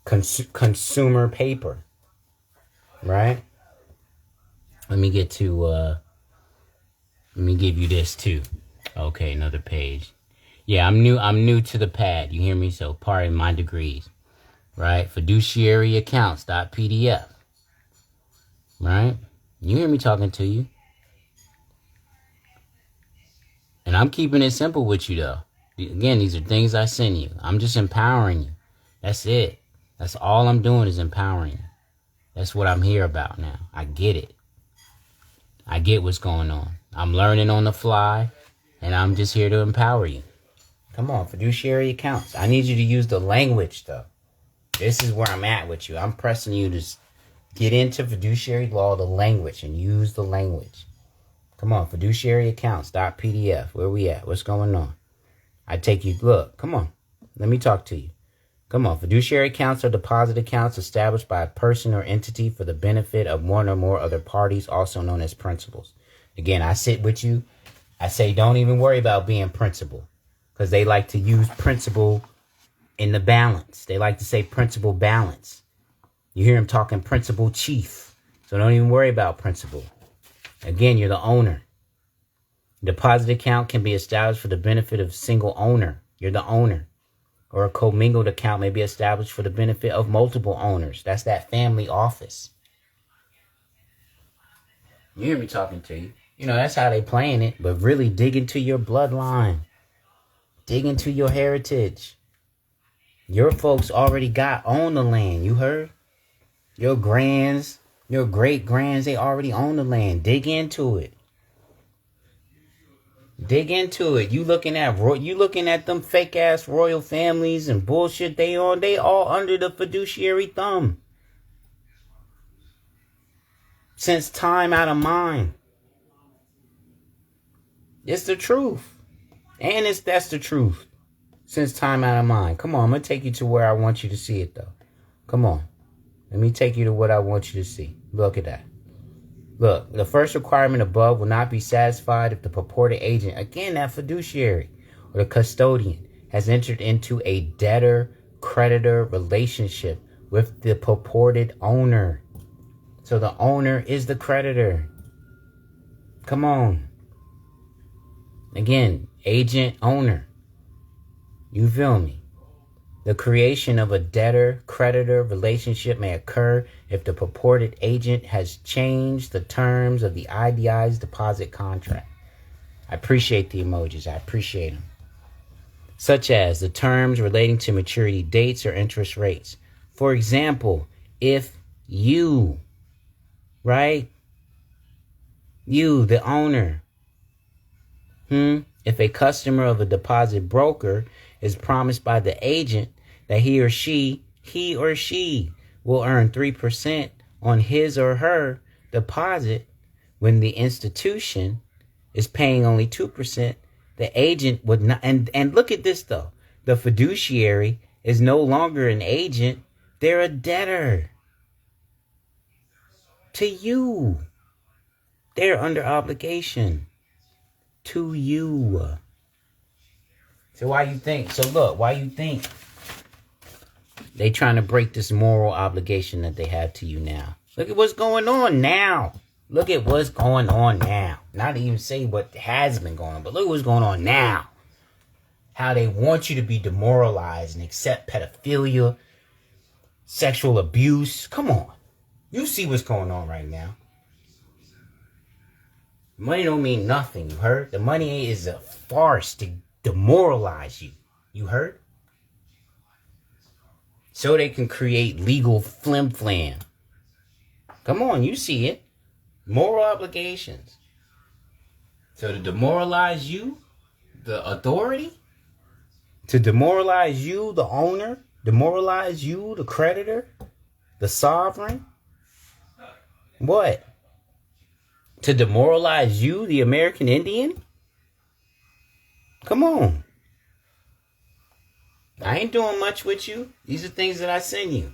Consumer paper. Right? Let me get to, let me give you this too. Okay, another page. Yeah, I'm new to the pad. You hear me? So, pardon my degrees. Right? Fiduciary accounts.pdf. Right? You hear me talking to you. And I'm keeping it simple with you, though. Again, these are things I send you. I'm just empowering you. That's it. That's all I'm doing is empowering you. That's what I'm here about now. I get it. I get what's going on. I'm learning on the fly, and I'm just here to empower you. Come on, fiduciary accounts. I need you to use the language, though. This is where I'm at with you. I'm pressing you to get into fiduciary law, the language, and use the language. Come on, fiduciary accounts.pdf. Where we at? What's going on? I take you, look, come on. Let me talk to you. Come on. Fiduciary accounts are deposit accounts established by a person or entity for the benefit of one or more other parties, also known as principals. Again, I sit with you. I say don't even worry about being principal, because they like to use principal in the balance. They like to say principal balance. You hear them talking principal chief. So don't even worry about principal. Again, you're the owner. Deposit account can be established for the benefit of single owner. You're the owner. Or a commingled account may be established for the benefit of multiple owners. That's that family office. You hear me talking to you. You know, that's how they playing it. But really dig into your bloodline. Dig into your heritage. Your folks already own the land. You heard? Your grands, your great grands, they already own the land. Dig into it. Dig into it. You looking at them fake ass royal families and bullshit they all under the fiduciary thumb. Since time out of mind. It's the truth. And that's the truth. Since time out of mind. Come on, I'm gonna take you to where I want you to see it though. Come on. Let me take you to what I want you to see. Look at that. Look, the first requirement above will not be satisfied if the purported agent, again, that fiduciary or the custodian, has entered into a debtor-creditor relationship with the purported owner. So the owner is the creditor. Come on. Again, agent, owner. You feel me? The creation of a debtor-creditor relationship may occur if the purported agent has changed the terms of the IDI's deposit contract. I appreciate the emojis. I appreciate them. Such as the terms relating to maturity dates or interest rates. For example, if you, right? You, the owner, if a customer of a deposit broker is promised by the agent that he or she will earn 3% on his or her deposit when the institution is paying only 2%, the agent would not. And look at this though. The fiduciary is no longer an agent. They're a debtor to you. They're under obligation to you. So why you think they trying to break this moral obligation that they have to you now? Look at what's going on now. Look at what's going on now. Not even say what has been going on, but look what's going on now. How they want you to be demoralized and accept pedophilia, sexual abuse. Come on. You see what's going on right now. Money don't mean nothing, you heard? The money is a farce to demoralize you. You heard? So they can create legal flim-flam. Come on, you see it. Moral obligations. So to demoralize you, the authority, to demoralize you, the owner, demoralize you, the creditor, the sovereign. What? To demoralize you, the American Indian? Come on. I ain't doing much with you. These are things that I send you.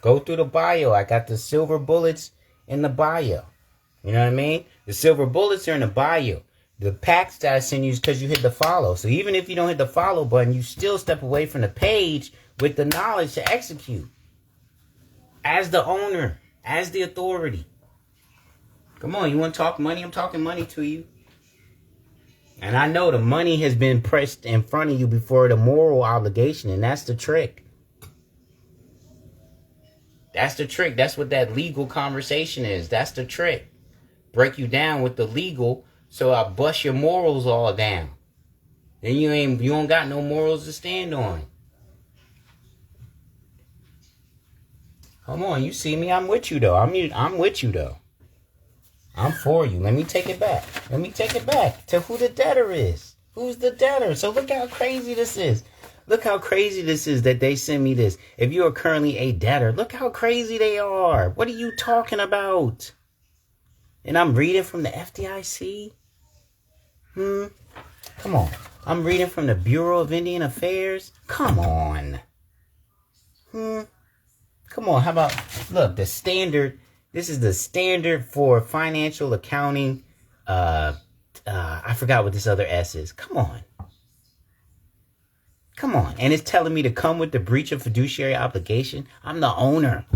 Go through the bio. I got the silver bullets in the bio. You know what I mean? The silver bullets are in the bio. The packs that I send you is because you hit the follow. So even if you don't hit the follow button, you still step away from the page with the knowledge to execute. As the owner, as the authority. Come on, you want to talk money? I'm talking money to you. And I know the money has been pressed in front of you before the moral obligation, and that's the trick. That's the trick. That's what that legal conversation is. That's the trick. Break you down with the legal, so I bust your morals all down. Then you don't got no morals to stand on. Come on, you see me? I'm with you though. I'm with you though. I'm for you. Let me take it back. Let me take it back to who the debtor is. Who's the debtor? So look how crazy this is. Look how crazy this is that they send me this. If you are currently a debtor, look how crazy they are. What are you talking about? And I'm reading from the FDIC? Come on. I'm reading from the Bureau of Indian Affairs? Come on. Come on, how about, look, the standard, this is the standard for financial accounting. I forgot what this other S is. Come on. Come on. And it's telling me to come with the breach of fiduciary obligation. I'm the owner.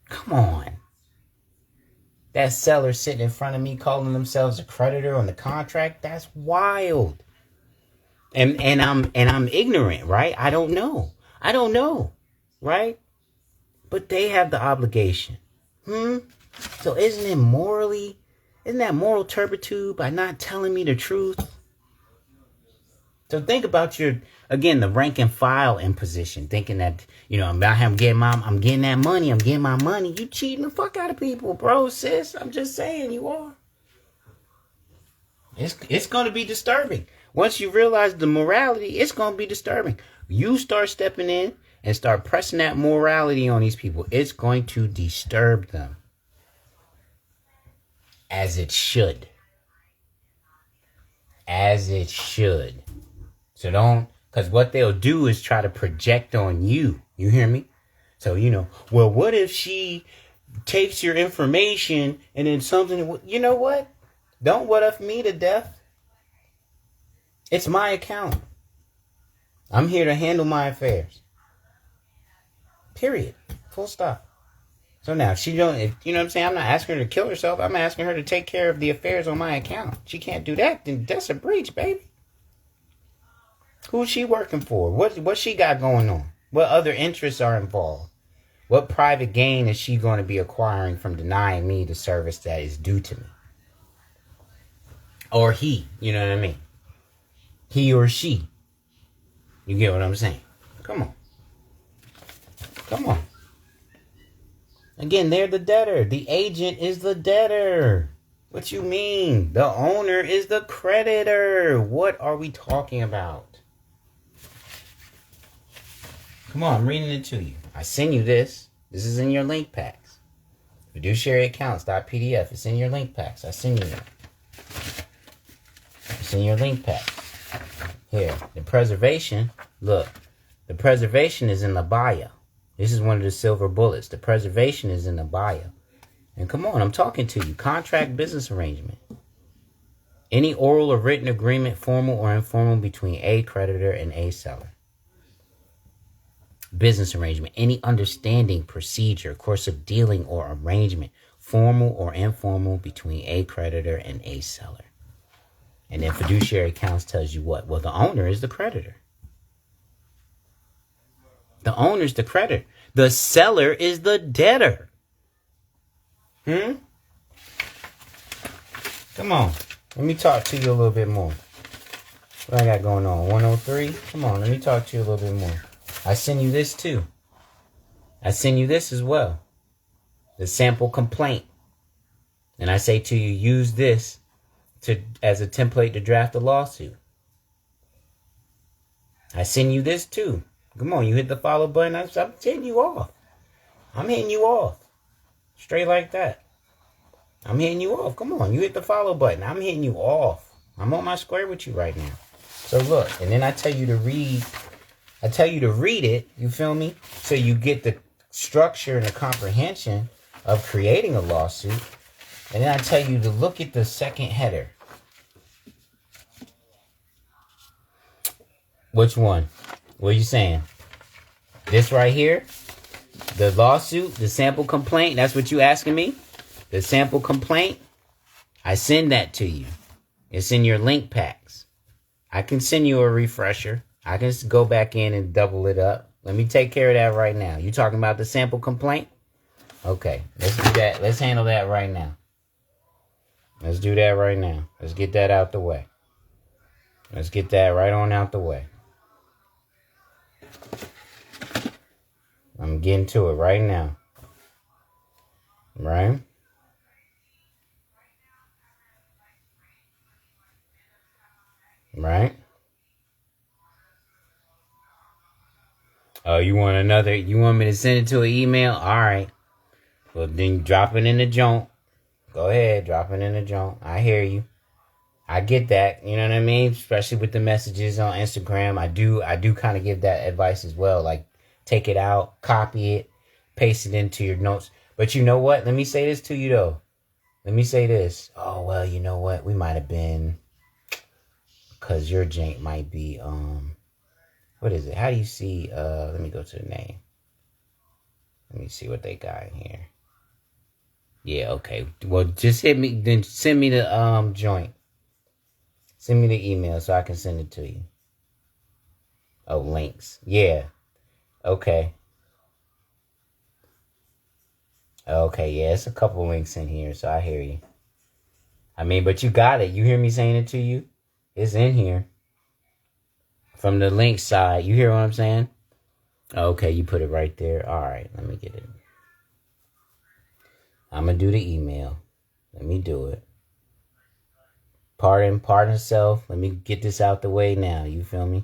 Come on. That seller sitting in front of me calling themselves a creditor on the contract. That's wild. And I'm ignorant, right? I don't know. Right? But they have the obligation. So isn't that moral turpitude by not telling me the truth? So think about the rank and file imposition, thinking that, I'm getting that money, I'm getting my money. You cheating the fuck out of people, bro, sis. I'm just saying you are. It's going to be disturbing. Once you realize the morality, it's going to be disturbing. You start stepping in and start pressing that morality on these people. It's going to disturb them. As it should. So because what they'll do is try to project on you. You hear me? So, well, what if she takes your information and then something, you know what? Don't what if me to death. It's my account. I'm here to handle my affairs. Period. Full stop. So now, if she don't, you know what I'm saying? I'm not asking her to kill herself. I'm asking her to take care of the affairs on my account. She can't do that, then that's a breach, baby. Who's she working for? What she got going on? What other interests are involved? What private gain is she going to be acquiring from denying me the service that is due to me? Or he, you know what I mean? He or she. You get what I'm saying? Come on. Again, they're the debtor. The agent is the debtor. What you mean? The owner is the creditor. What are we talking about? Come on, I'm reading it to you. I send you this. This is in your link packs. Fiduciaryaccounts.pdf. It's in your link packs. I send you that. It's in your link packs. Here, the preservation. Look, the preservation is in the bio. This is one of the silver bullets. The preservation is in the bio. And come on, I'm talking to you. Contract business arrangement. Any oral or written agreement, formal or informal, between a creditor and a seller. Business arrangement. Any understanding, procedure, course of dealing or arrangement, formal or informal, between a creditor and a seller. And then fiduciary accounts tells you what? Well, the owner is the creditor. The owner's the creditor. The seller is the debtor. Come on. Let me talk to you a little bit more. What I got going on? 103? Come on, let me talk to you a little bit more. I send you this too. I send you this as well. The sample complaint. And I say to you, use this as a template to draft a lawsuit. I send you this too. Come on, you hit the follow button. I'm hitting you off. I'm hitting you off. Straight like that. I'm hitting you off. Come on, you hit the follow button. I'm hitting you off. I'm on my square with you right now. So look, and then I tell you to read it, you feel me? So you get the structure and the comprehension of creating a lawsuit. And then I tell you to look at the second header. Which one? What are you saying? This right here? The lawsuit, the sample complaint, that's what you asking me? The sample complaint? I send that to you. It's in your link packs. I can send you a refresher. I can just go back in and double it up. Let me take care of that right now. You talking about the sample complaint? Okay, let's do that. Let's handle that right now. Let's do that right now. Let's get that out the way. Let's get that right on out the way. I'm getting to it right now. Right? Right? Oh, you want me to send it to an email? All right. Well, then drop it in the joint. Go ahead, drop it in the joint. I hear you. I get that. You know what I mean? Especially with the messages on Instagram. I do kind of give that advice as well. Like, take it out, copy it, paste it into your notes. But you know what? Let me say this to you, though. Let me say this. Oh, well, you know what? We might have been, because your jank might be, what is it? How do you see, let me go to the name. Let me see what they got in here. Yeah, okay. Well, just hit me, then send me the, joint. Send me the email so I can send it to you. Oh, links. Yeah. Okay. Okay, yeah, it's a couple links in here, so I hear you. I mean, but you got it. You hear me saying it to you? It's in here. From the link side. You hear what I'm saying? Okay, you put it right there. All right, let me get it. I'm going to do the email. Let me do it. Pardon self. Let me get this out the way now. You feel me?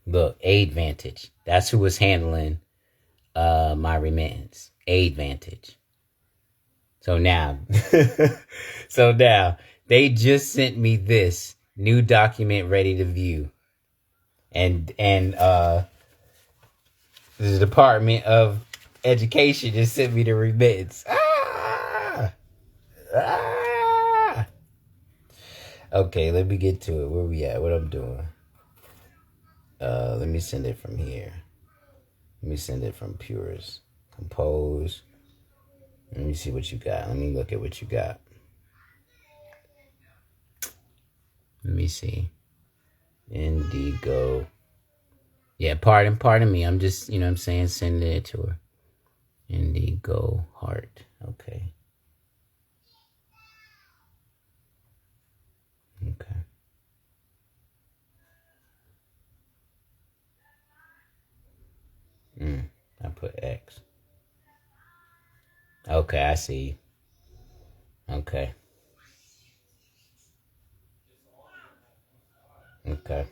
Look, Advantage. That's who was handling my remittance. Advantage. So now, they just sent me this new document ready to view. And the Department of Education just sent me the remittance. Okay, let me get to it. Where we at? What I'm doing? Let me send it from here. Let me send it from Purist. Compose. Let me see what you got. Let me look at what you got. Let me see. Indigo. Yeah, pardon me. I'm just, you know what I'm saying, sending it to her. Indigo heart. Okay. Okay. I put X. Okay, I see. Okay. Okay.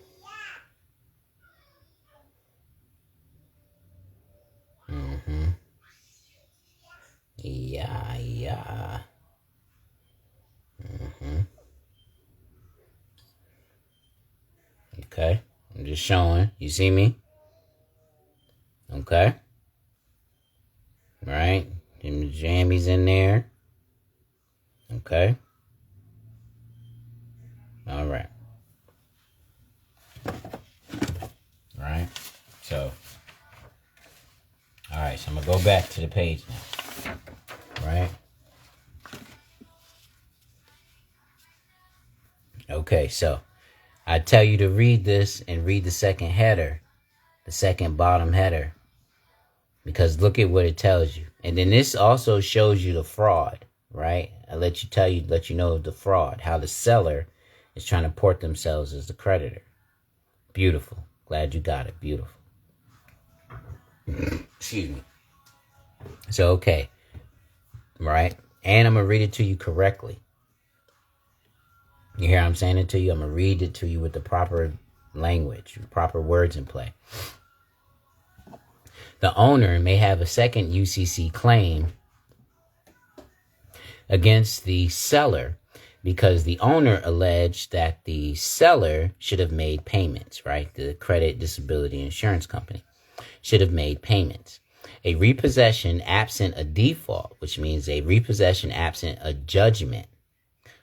Mm-hmm. Yeah. Mm-hmm. Okay. I'm just showing. You see me? Okay. Right. Them jammies in there. Okay. All right. Right. So. All right. So I'm going to go back to the page now. Right. Okay. So I tell you to read this and read the second header. The second bottom header. Because look at what it tells you. And then this also shows you the fraud. Right. I let you know the fraud. How the seller is trying to port themselves as the creditor. Beautiful. Glad you got it. Beautiful. Excuse me. So, okay. Right? And I'm going to read it to you correctly. You hear I'm saying it to you? I'm going to read it to you with the proper language, proper words in play. The owner may have a second UCC claim against the seller because the owner alleged that the seller should have made payments, right? The credit disability insurance company should have made payments. A repossession absent a default, which means a repossession absent a judgment,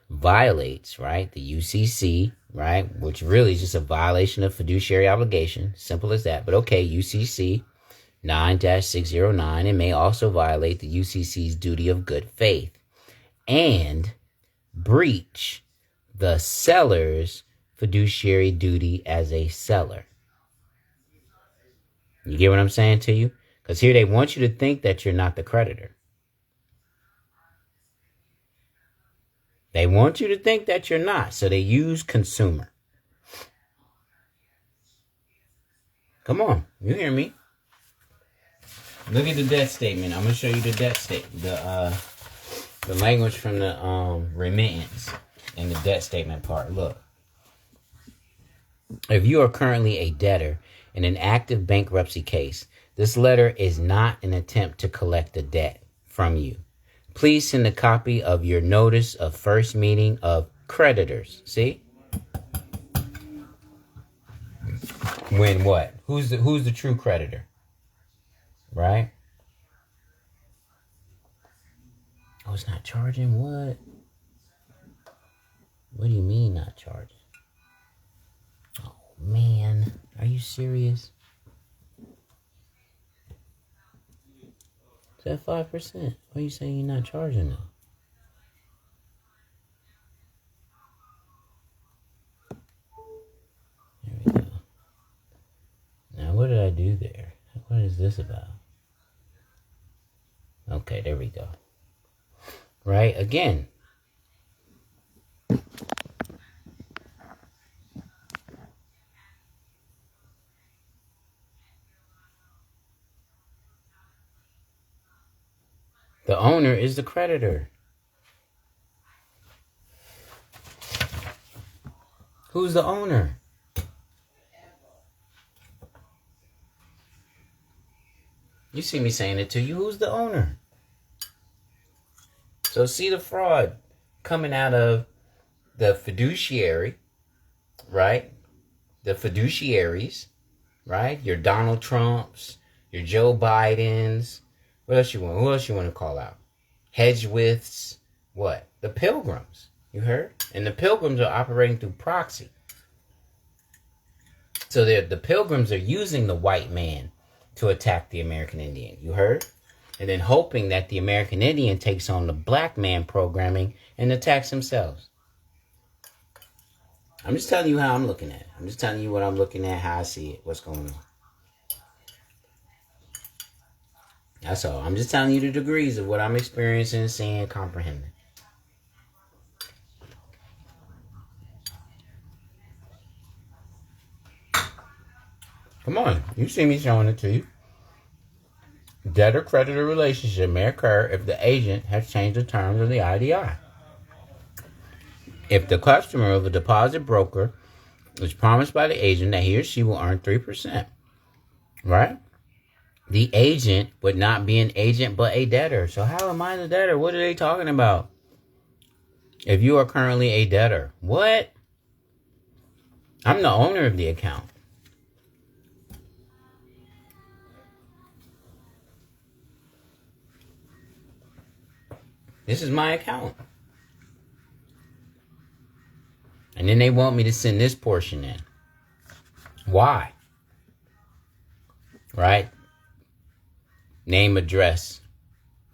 violates, right, the UCC, right, which really is just a violation of fiduciary obligation. Simple as that. But okay, UCC 9-609, and may also violate the UCC's duty of good faith and breach the seller's fiduciary duty as a seller. You get what I'm saying to you? Because here they want you to think that you're not the creditor. They want you to think that you're not. So they use consumer. Come on. You hear me? Look at the debt statement. I'm going to show you the debt statement. The language from the remittance in the debt statement part. Look. If you are currently a debtor in an active bankruptcy case, this letter is not an attempt to collect the debt from you. Please send a copy of your notice of first meeting of creditors. See? When what? Who's the true creditor? Right? Oh, it's not charging? What? What do you mean not charging? Oh, man. Are you serious? It's at 5%. Why are you saying you're not charging though? There we go. Now, what did I do there? What is this about? Okay, there we go. Right? Again. The owner is the creditor. Who's the owner? You see me saying it to you. Who's the owner? So see the fraud coming out of the fiduciary, right? The fiduciaries, right? Your Donald Trumps, your Joe Bidens. What else you want? Who else you want to call out? Hedgewiths. What? The Pilgrims. You heard? And the Pilgrims are operating through proxy. So the Pilgrims are using the white man to attack the American Indian. You heard? And then hoping that the American Indian takes on the black man programming and attacks themselves. I'm just telling you how I'm looking at it. I'm just telling you what I'm looking at, how I see it, what's going on. That's all. I'm just telling you the degrees of what I'm experiencing, seeing, comprehending. Come on. You see me showing it to you. Debtor-creditor relationship may occur if the agent has changed the terms of the IDI. If the customer of a deposit broker is promised by the agent that he or she will earn 3%, right? The agent would not be an agent but a debtor. So how am I the debtor? What are they talking about? If you are currently a debtor. What? I'm the owner of the account. This is my account. And then they want me to send this portion in. Why? Right? Name, address.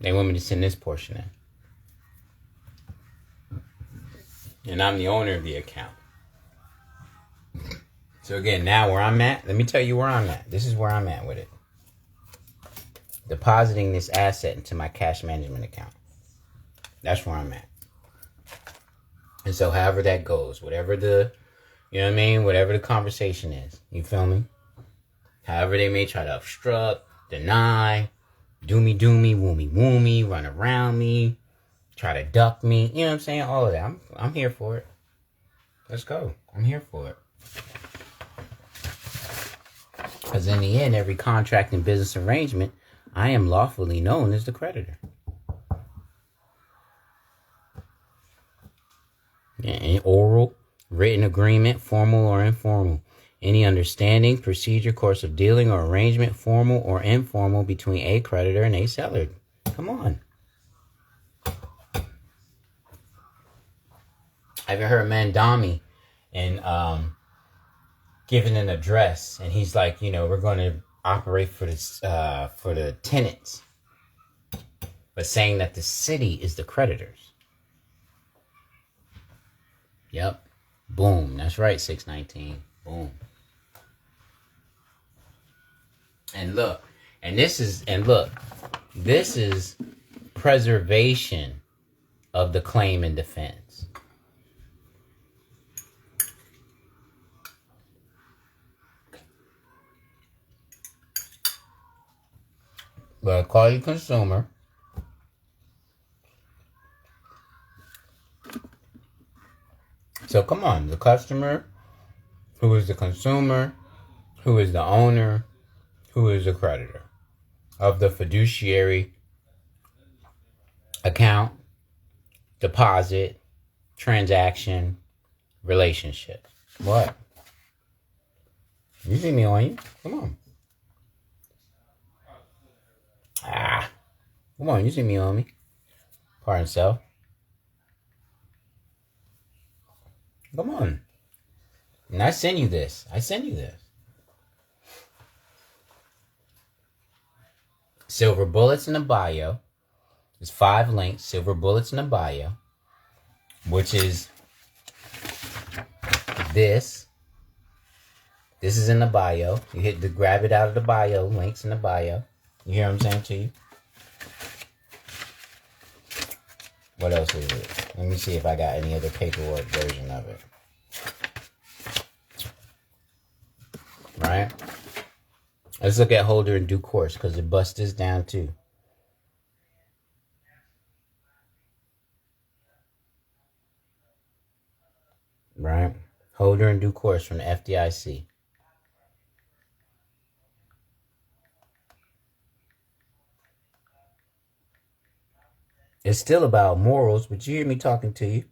They want me to send this portion in. And I'm the owner of the account. So again, now where I'm at, let me tell you where I'm at. This is where I'm at with it. Depositing this asset into my cash management account. That's where I'm at. And so however that goes, whatever the, you know what I mean? Whatever the conversation is, you feel me? However they may try to obstruct, deny, do me, woomy, woomy, run around me, try to duck me. You know what I'm saying? All of that. I'm here for it. Let's go. I'm here for it. Because in the end, every contract and business arrangement, I am lawfully known as the creditor. Any oral, written agreement, formal or informal. Any understanding, procedure, course of dealing, or arrangement, formal or informal, between a creditor and a seller. Come on. I even heard Mandami and giving an address, and he's like, you know, we're going to operate for this for the tenants, but saying that the city is the creditors. Yep. Boom. That's right, 619. Boom. And look, this is preservation of the claim and defense. But I call you consumer. So come on, the customer, who is the consumer, who is the owner, who is the creditor of the fiduciary account, deposit, transaction, relationship. What? You see me on you. Come on. Ah. Come on, you see me on me. Pardon self. Come on. And I send you this. Silver bullets in the bio. There's 5 links. Silver bullets in the bio. Which is this. This is in the bio. You hit the grab it out of the bio. Links in the bio. You hear what I'm saying to you? What else is it? Let me see if I got any other paperwork version of it. Right? Let's look at holder in due course because it busts this down too. Right? Holder in due course from the FDIC. It's still about morals, but you hear me talking to you.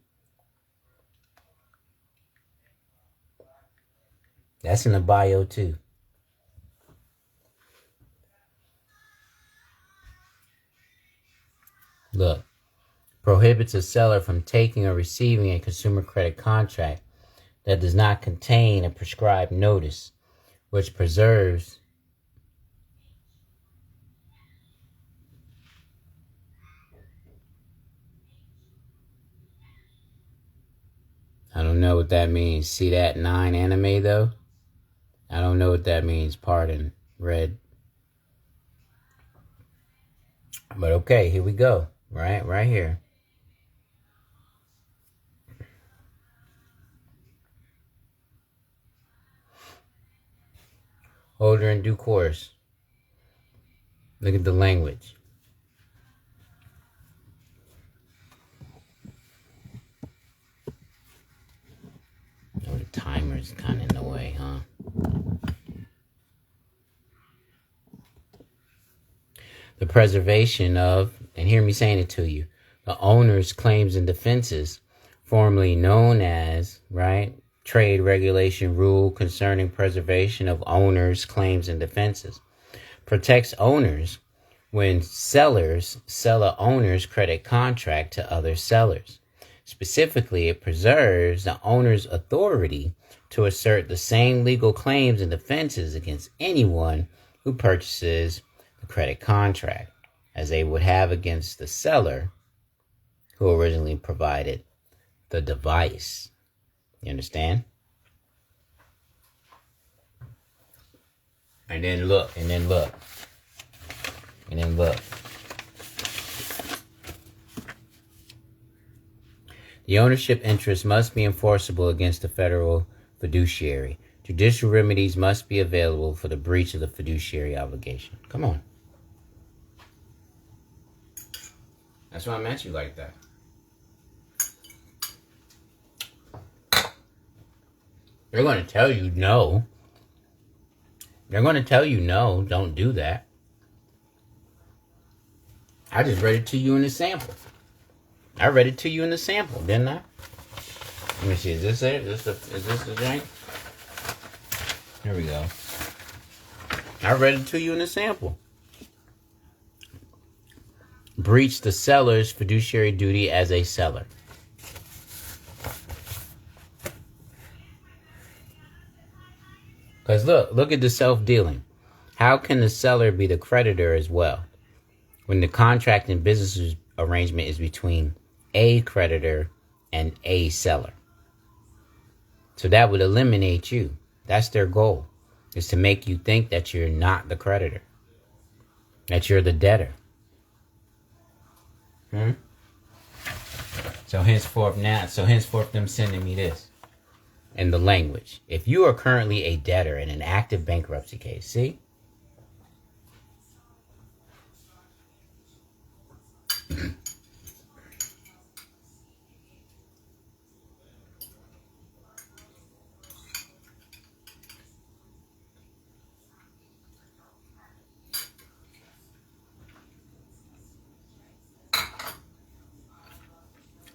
That's in the bio too. Look. Prohibits a seller from taking or receiving a consumer credit contract that does not contain a prescribed notice, which preserves I don't know what that means. See that 9 anime though? I don't know what that means. Pardon, red. But okay, here we go. Right here. Holder in due course. Look at the language. Oh, the timer's kind of in the way, huh? The preservation of, and hear me saying it to you, the owner's claims and defenses, formerly known as, right, trade regulation rule concerning preservation of owners' claims and defenses, protects owners when sellers sell a owner's credit contract to other sellers. Specifically, it preserves the owner's authority to assert the same legal claims and defenses against anyone who purchases the credit contract as they would have against the seller who originally provided the device. You understand? And then look. The ownership interest must be enforceable against the federal fiduciary. Judicial remedies must be available for the breach of the fiduciary obligation. Come on. That's why I met you like that. They're going to tell you no. They're going to tell you no, don't do that. I just read it to you in the sample. I read it to you in the sample, didn't I? Let me see. Is this it? Is this the drink? Here we go. I read it to you in the sample. Breach the seller's fiduciary duty as a seller. Because look at the self-dealing. How can the seller be the creditor as well when the contract and business arrangement is between a creditor and a seller? So that would eliminate you. That's their goal, is to make you think that you're not the creditor, that you're the debtor. So henceforth them sending me this in the language. If you are currently a debtor in an active bankruptcy case, see?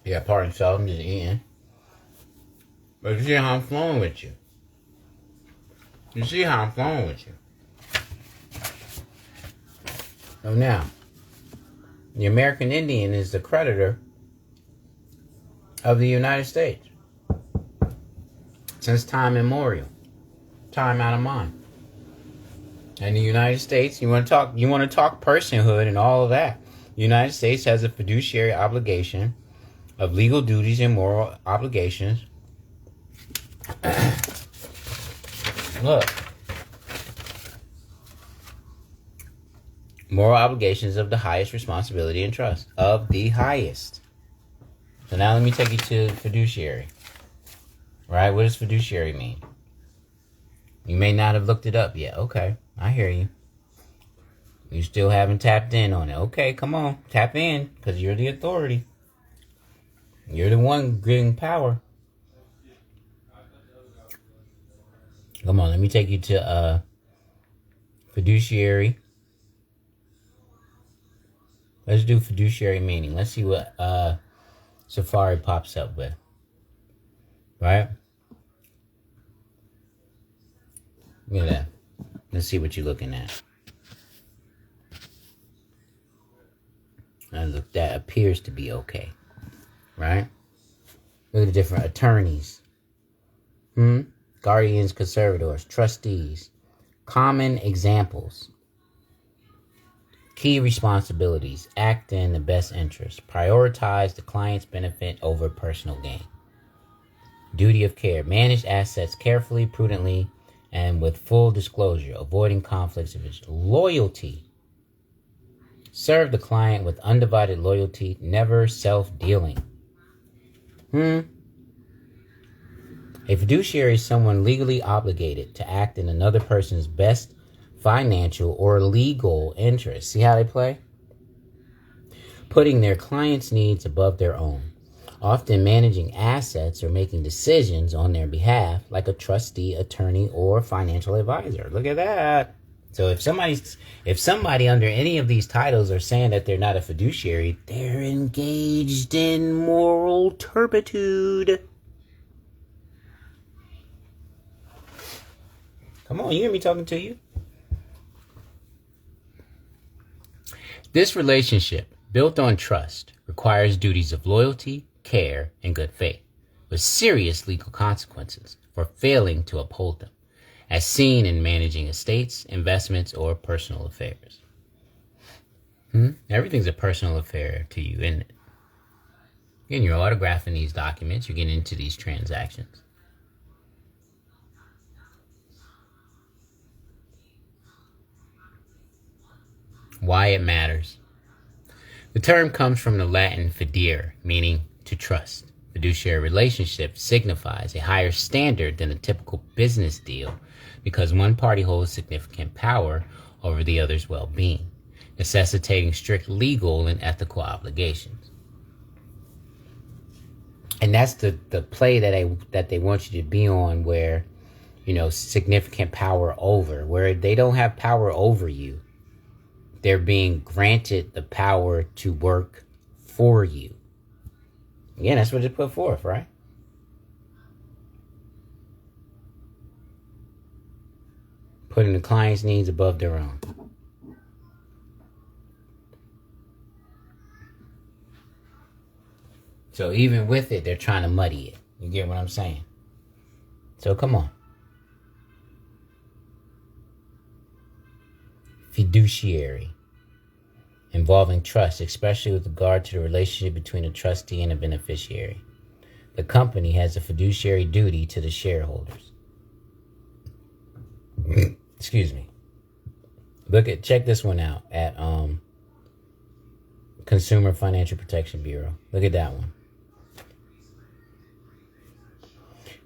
Yeah, pardon yourself, I'm just eating. But you see how I'm flowing with you. You see how I'm flowing with you. So now, the American Indian is the creditor of the United States since time immemorial, time out of mind. And the United States, you want to talk personhood and all of that. The United States has a fiduciary obligation of legal duties and moral obligations. Look. Moral obligations of the highest responsibility and trust. Of the highest. So now let me take you to fiduciary. Right? What does fiduciary mean? You may not have looked it up yet. Okay. I hear you. You still haven't tapped in on it. Okay, come on. Tap in. Because you're the authority. You're the one getting power. Come on, let me take you to fiduciary. Let's do fiduciary meaning. Let's see what Safari pops up with. Right? Look at that. Let's see what you're looking at. And look, that appears to be okay. Right? Look at the different attorneys. Guardians, conservators, trustees. Common examples. Key responsibilities. Act in the best interest. Prioritize the client's benefit over personal gain. Duty of care. Manage assets carefully, prudently, and with full disclosure, avoiding conflicts of interest. Loyalty. Serve the client with undivided loyalty, never self-dealing. A fiduciary is someone legally obligated to act in another person's best financial or legal interest. See how they play? Putting their client's needs above their own. Often managing assets or making decisions on their behalf, like a trustee, attorney, or financial advisor. Look at that. So if somebody under any of these titles are saying that they're not a fiduciary, they're engaged in moral turpitude. Come on, you hear me talking to you? This relationship, built on trust, requires duties of loyalty, care, and good faith, with serious legal consequences for failing to uphold them, as seen in managing estates, investments, or personal affairs. Everything's a personal affair to you, isn't it? Again, you're autographing these documents, you're getting into these transactions. Why it matters. The term comes from the Latin fidere, meaning to trust. Fiduciary relationship signifies a higher standard than a typical business deal because one party holds significant power over the other's well-being, necessitating strict legal and ethical obligations. And that's the play that they want you to be on, where, significant power over, where they don't have power over you. They're being granted the power to work for you. Again, that's what they put forth, right? Putting the client's needs above their own. So even with it, they're trying to muddy it. You get what I'm saying? So come on. Fiduciary. Involving trust, especially with regard to the relationship between a trustee and a beneficiary. The company has a fiduciary duty to the shareholders. Excuse me. Check this one out at Consumer Financial Protection Bureau. Look at that one.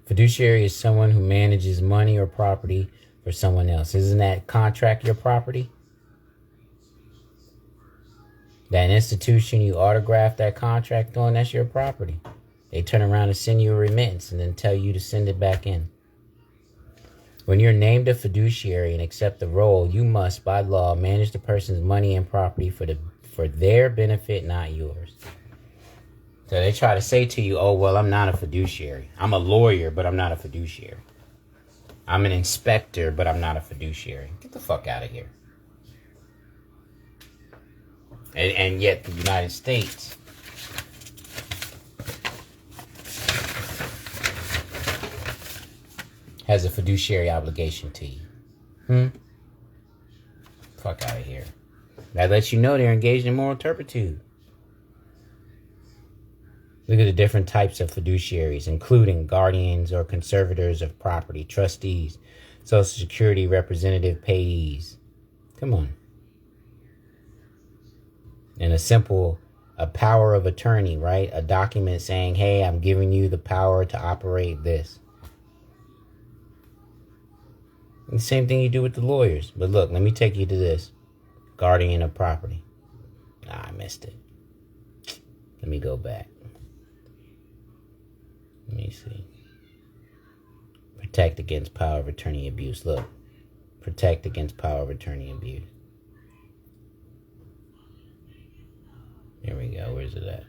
Fiduciary is someone who manages money or property for someone else. Isn't that contract your property? That institution you autograph that contract on, that's your property. They turn around and send you a remittance and then tell you to send it back in. When you're named a fiduciary and accept the role, you must, by law, manage the person's money and property for their benefit, not yours. So they try to say to you, oh, well, I'm not a fiduciary. I'm a lawyer, but I'm not a fiduciary. I'm an inspector, but I'm not a fiduciary. Get the fuck out of here. And yet the United States has a fiduciary obligation to you. Fuck out of here. That lets you know they're engaged in moral turpitude. Look at the different types of fiduciaries, including guardians or conservators of property, trustees, Social Security representative payees. Come on. And a power of attorney, right? A document saying, hey, I'm giving you the power to operate this. And the same thing you do with the lawyers. But look, let me take you to this. Guardian of property. I missed it. Let me go back. Let me see. Protect against power of attorney abuse. Look. Protect against power of attorney abuse. Here we go. Where's it at?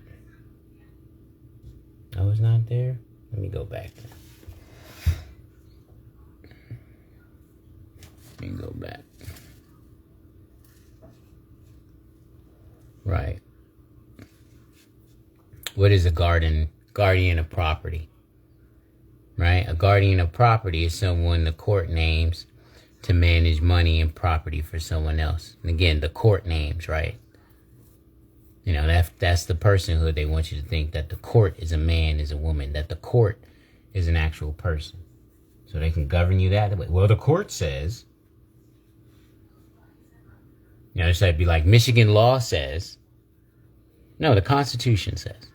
Oh, it's not there? Let me go back there. Let me go back. Right. What is a guardian of property? Right? A guardian of property is someone the court names to manage money and property for someone else. And again, the court names, right? You know, that's the personhood they want you to think, that the court is a man, is a woman, that the court is an actual person. So they can govern you that way. Well, the court says, you know, so it'd be like Michigan law says. No, the Constitution says.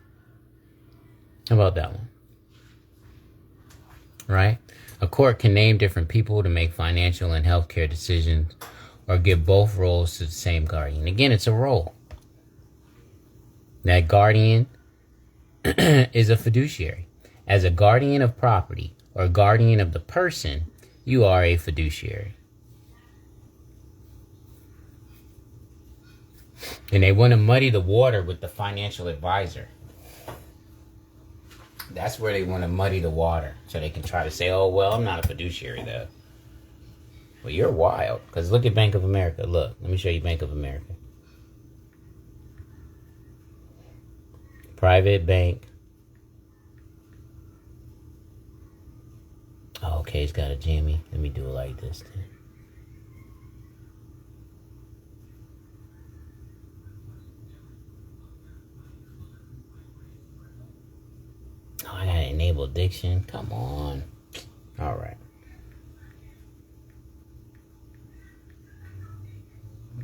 How about that one? Right? A court can name different people to make financial and healthcare decisions or give both roles to the same guardian. Again, it's a role. That guardian is a fiduciary. As a guardian of property or guardian of the person, you are a fiduciary. And they want to muddy the water with the financial advisor. That's where they want to muddy the water. So they can try to say, oh, well, I'm not a fiduciary, though. Well, you're wild. Because look at Bank of America. Look, let me show you Bank of America. Private bank. Oh, okay, it's got a jammy. Let me do it like this then. Oh, I gotta enable diction. Come on. All right.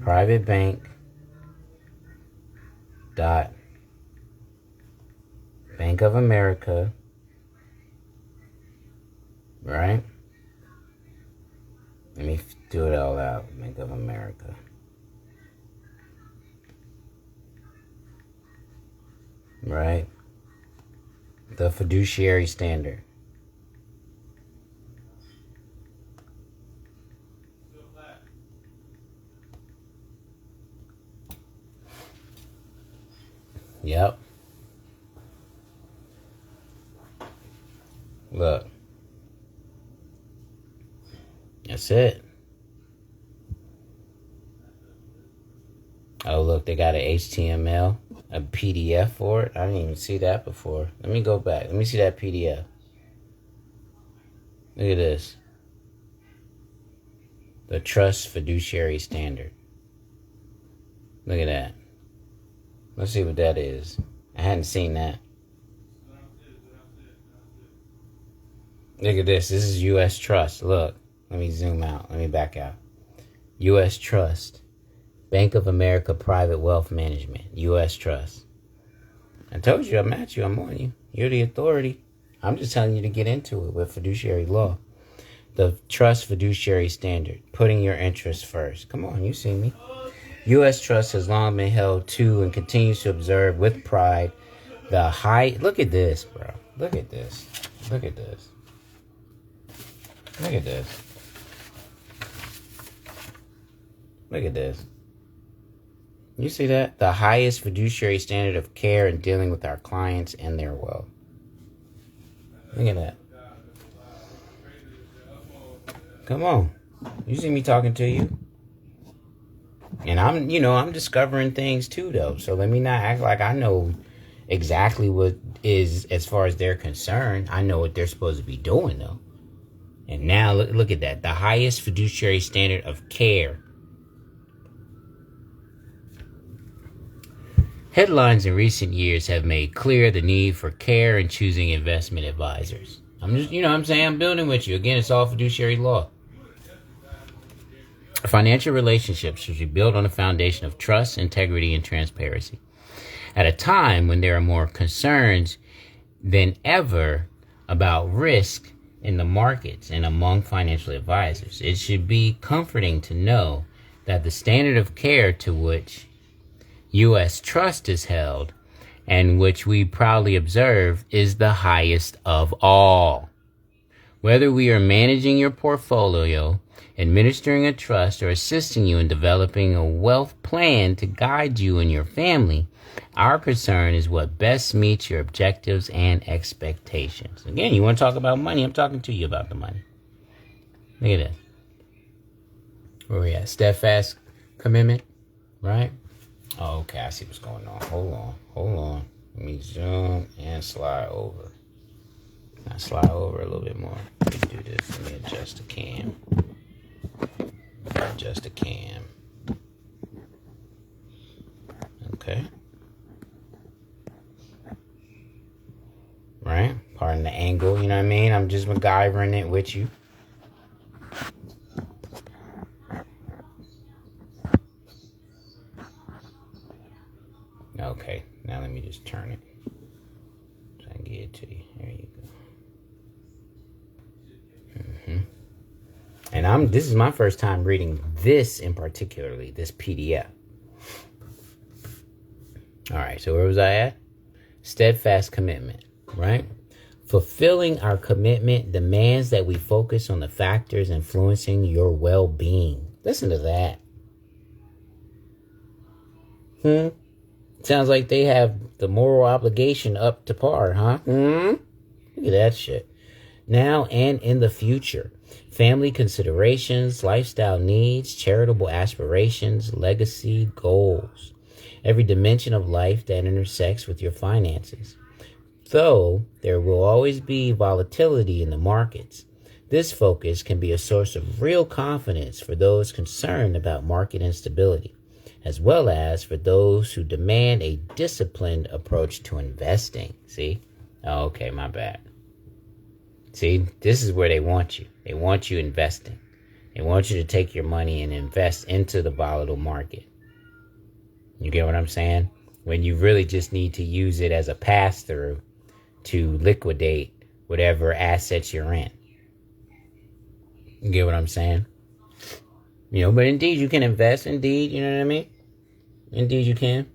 Private bank. Dot. Bank of America. Right? Let me do it all out. Bank of America. Right? The fiduciary standard. Yep. Look. That's it. Oh, look, they got an HTML, a PDF for it. I didn't even see that before. Let me go back. Let me see that PDF. Look at this. The Trust Fiduciary Standard. Look at that. Let's see what that is. I hadn't seen that. Look at this. This is U.S. Trust. Look. Let me zoom out. Let me back out. U.S. Trust. Bank of America Private Wealth Management. U.S. Trust. I told you, I'm at you. I'm on you. You're the authority. I'm just telling you to get into it with fiduciary law. The Trust Fiduciary Standard. Putting your interests first. Come on, you see me. U.S. Trust has long been held to and continues to observe with pride the high... Look at this, bro. Look at this. Look at this. Look at this. Look at this. You see that? The highest fiduciary standard of care in dealing with our clients and their wealth. Look at that. Come on. You see me talking to you. And I'm discovering things too, though. So let me not act like I know exactly what is, as far as they're concerned. I know what they're supposed to be doing, though. And now look at that. The highest fiduciary standard of care. Headlines in recent years have made clear the need for care in choosing investment advisors. I'm just, I'm building with you. Again, it's all fiduciary law. Financial relationships should be built on a foundation of trust, integrity, and transparency. At a time when there are more concerns than ever about risk in the markets and among financial advisors, it should be comforting to know that the standard of care to which U.S. trust is held and which we proudly observe is the highest of all. Whether we are managing your portfolio, administering a trust, or assisting you in developing a wealth plan to guide you and your family, our concern is what best meets your objectives and expectations. Again, you want to talk about money? I'm talking to you about the money. Look at this. Where we at? Steadfast commitment, right? Oh, okay, I see what's going on. Hold on. Let me zoom and slide over. Now slide over a little bit more. Let me do this. Let me adjust the cam. Okay. Right? Pardon the angle, you know what I mean? I'm just MacGyvering it with you. Okay, now let me just turn it so I can get it to you. There you go. And this is my first time reading this in particularly, this PDF. All right, so where was I at? Steadfast commitment, right? Fulfilling our commitment demands that we focus on the factors influencing your well-being. Listen to that. Sounds like they have the moral obligation up to par, huh? Look at that shit. Now and in the future. Family considerations, lifestyle needs, charitable aspirations, legacy goals. Every dimension of life that intersects with your finances. Though there will always be volatility in the markets, this focus can be a source of real confidence for those concerned about market instability, as well as for those who demand a disciplined approach to investing. See? Oh, okay, my bad. See, this is where they want you. They want you investing. They want you to take your money and invest into the volatile market. You get what I'm saying? When you really just need to use it as a pass-through to liquidate whatever assets you're in. You get what I'm saying? But indeed you can invest. Indeed, you know what I mean? Indeed you can.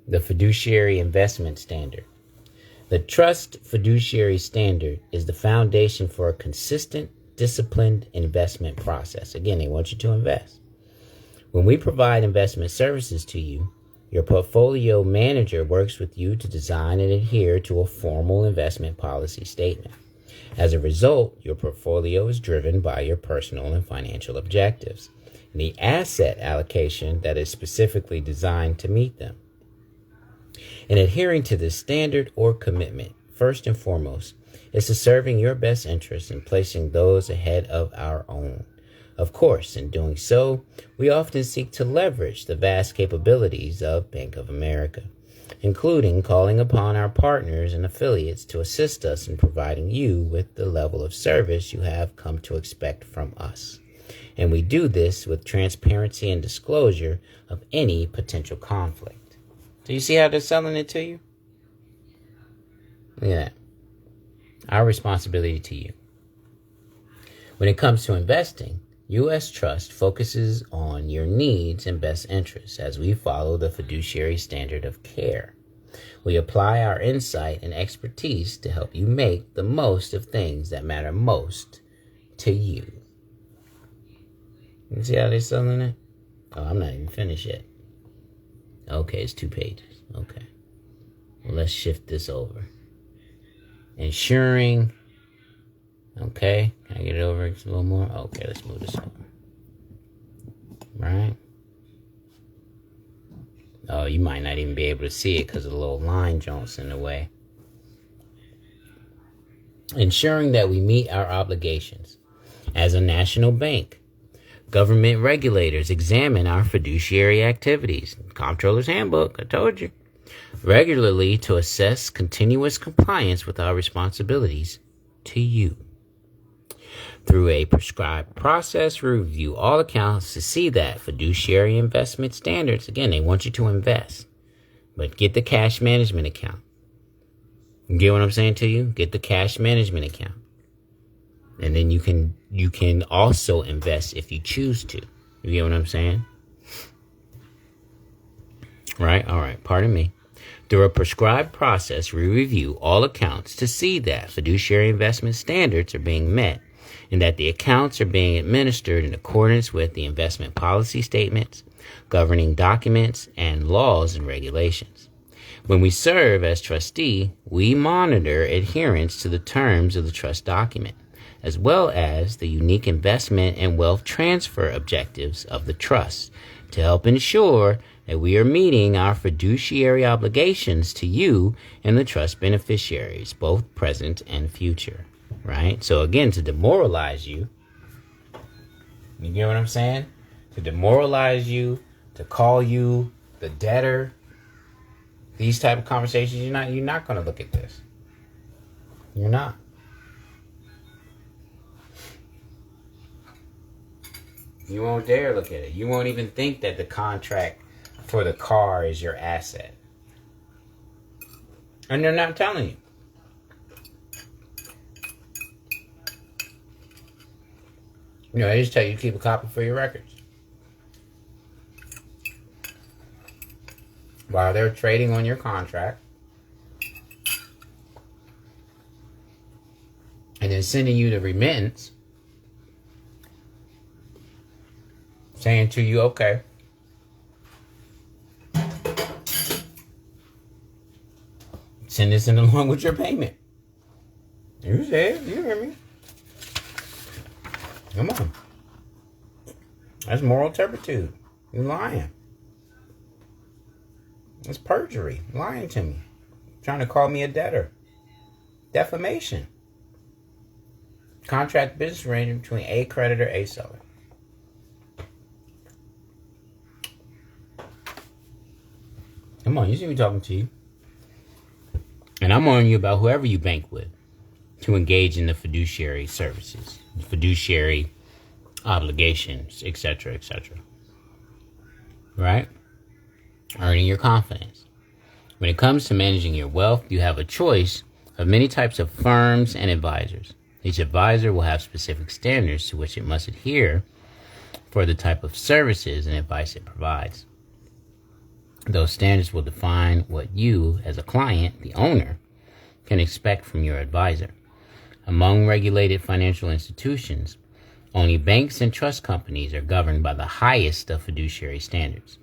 The fiduciary investment standard. The trust fiduciary standard is the foundation for a consistent, disciplined investment process. Again, they want you to invest. When we provide investment services to you, your portfolio manager works with you to design and adhere to a formal investment policy statement. As a result, your portfolio is driven by your personal and financial objectives, and the asset allocation that is specifically designed to meet them. In adhering to this standard or commitment, first and foremost, is to serving your best interests and placing those ahead of our own. Of course, in doing so, we often seek to leverage the vast capabilities of Bank of America, including calling upon our partners and affiliates to assist us in providing you with the level of service you have come to expect from us. And we do this with transparency and disclosure of any potential conflict. So you see how they're selling it to you? Look at that. Our responsibility to you. When it comes to investing, U.S. Trust focuses on your needs and best interests as we follow the fiduciary standard of care. We apply our insight and expertise to help you make the most of things that matter most to you. You see how they're selling it? Oh, I'm not even finished yet. Okay, it's 2 pages. Okay. Well, let's shift this over. Ensuring Okay, can I get it over a little more? Okay, let's move this over. Right. Oh, you might not even be able to see it because of the little line joints in the way. Ensuring that we meet our obligations. As a national bank, government regulators examine our fiduciary activities. Comptroller's Handbook, I told you. Regularly to assess continuous compliance with our responsibilities to you. Through a prescribed process, we review all accounts to see that fiduciary investment standards, again, they want you to invest, but get the cash management account. You get what I'm saying to you? Get the cash management account. And then you can also invest if you choose to. You get what I'm saying? Right? All right. Pardon me. Through a prescribed process, we review all accounts to see that fiduciary investment standards are being met and that the accounts are being administered in accordance with the investment policy statements, governing documents, and laws and regulations. When we serve as trustee, we monitor adherence to the terms of the trust document, as well as the unique investment and wealth transfer objectives of the trust to help ensure that we are meeting our fiduciary obligations to you and the trust beneficiaries, both present and future. Right? So again, to demoralize you, you get what I'm saying? To demoralize you, to call you the debtor, these type of conversations, you're not going to look at this. You're not. You won't dare look at it. You won't even think that the contract for the car is your asset. And they're not telling you. You know, they just tell you to keep a copy for your records. While they're trading on your contract. And then sending you the remittance. Saying to you, okay. Send this in along with your payment. You said, you hear me? Come on. That's moral turpitude. You're lying. That's perjury. Lying to me. Trying to call me a debtor. Defamation. Contract business arrangement between a creditor, a seller. Come on, you see me talking to you. And I'm warning you about whoever you bank with to engage in the fiduciary services, fiduciary obligations, etc., etc. Right? Earning your confidence. When it comes to managing your wealth, you have a choice of many types of firms and advisors. Each advisor will have specific standards to which it must adhere for the type of services and advice it provides. Those standards will define what you, as a client, the owner, can expect from your advisor. Among regulated financial institutions, only banks and trust companies are governed by the highest of fiduciary standards,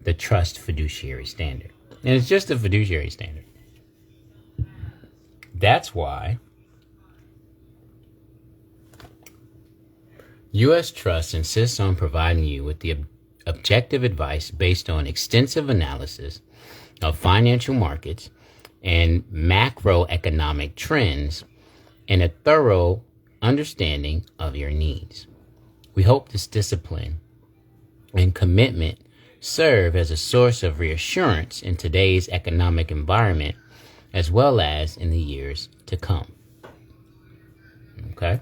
the trust fiduciary standard. And it's just a fiduciary standard. That's why U.S. Trust insists on providing you with the objective advice based on extensive analysis of financial markets and macroeconomic trends and a thorough understanding of your needs. We hope this discipline and commitment serve as a source of reassurance in today's economic environment as well as in the years to come. Okay?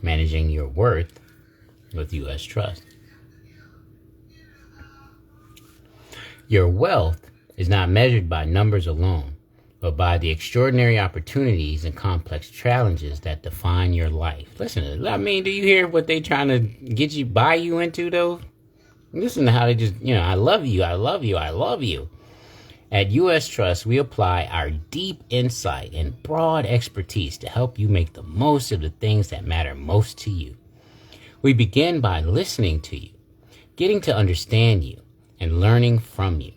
Managing your worth with U.S. Trust. Your wealth is not measured by numbers alone, but by the extraordinary opportunities and complex challenges that define your life. Listen, I mean, do you hear what they trying to get you, buy you into, though? Listen to how they just, I love you, I love you, I love you. At U.S. Trust, we apply our deep insight and broad expertise to help you make the most of the things that matter most to you. We begin by listening to you, getting to understand you, and learning from you.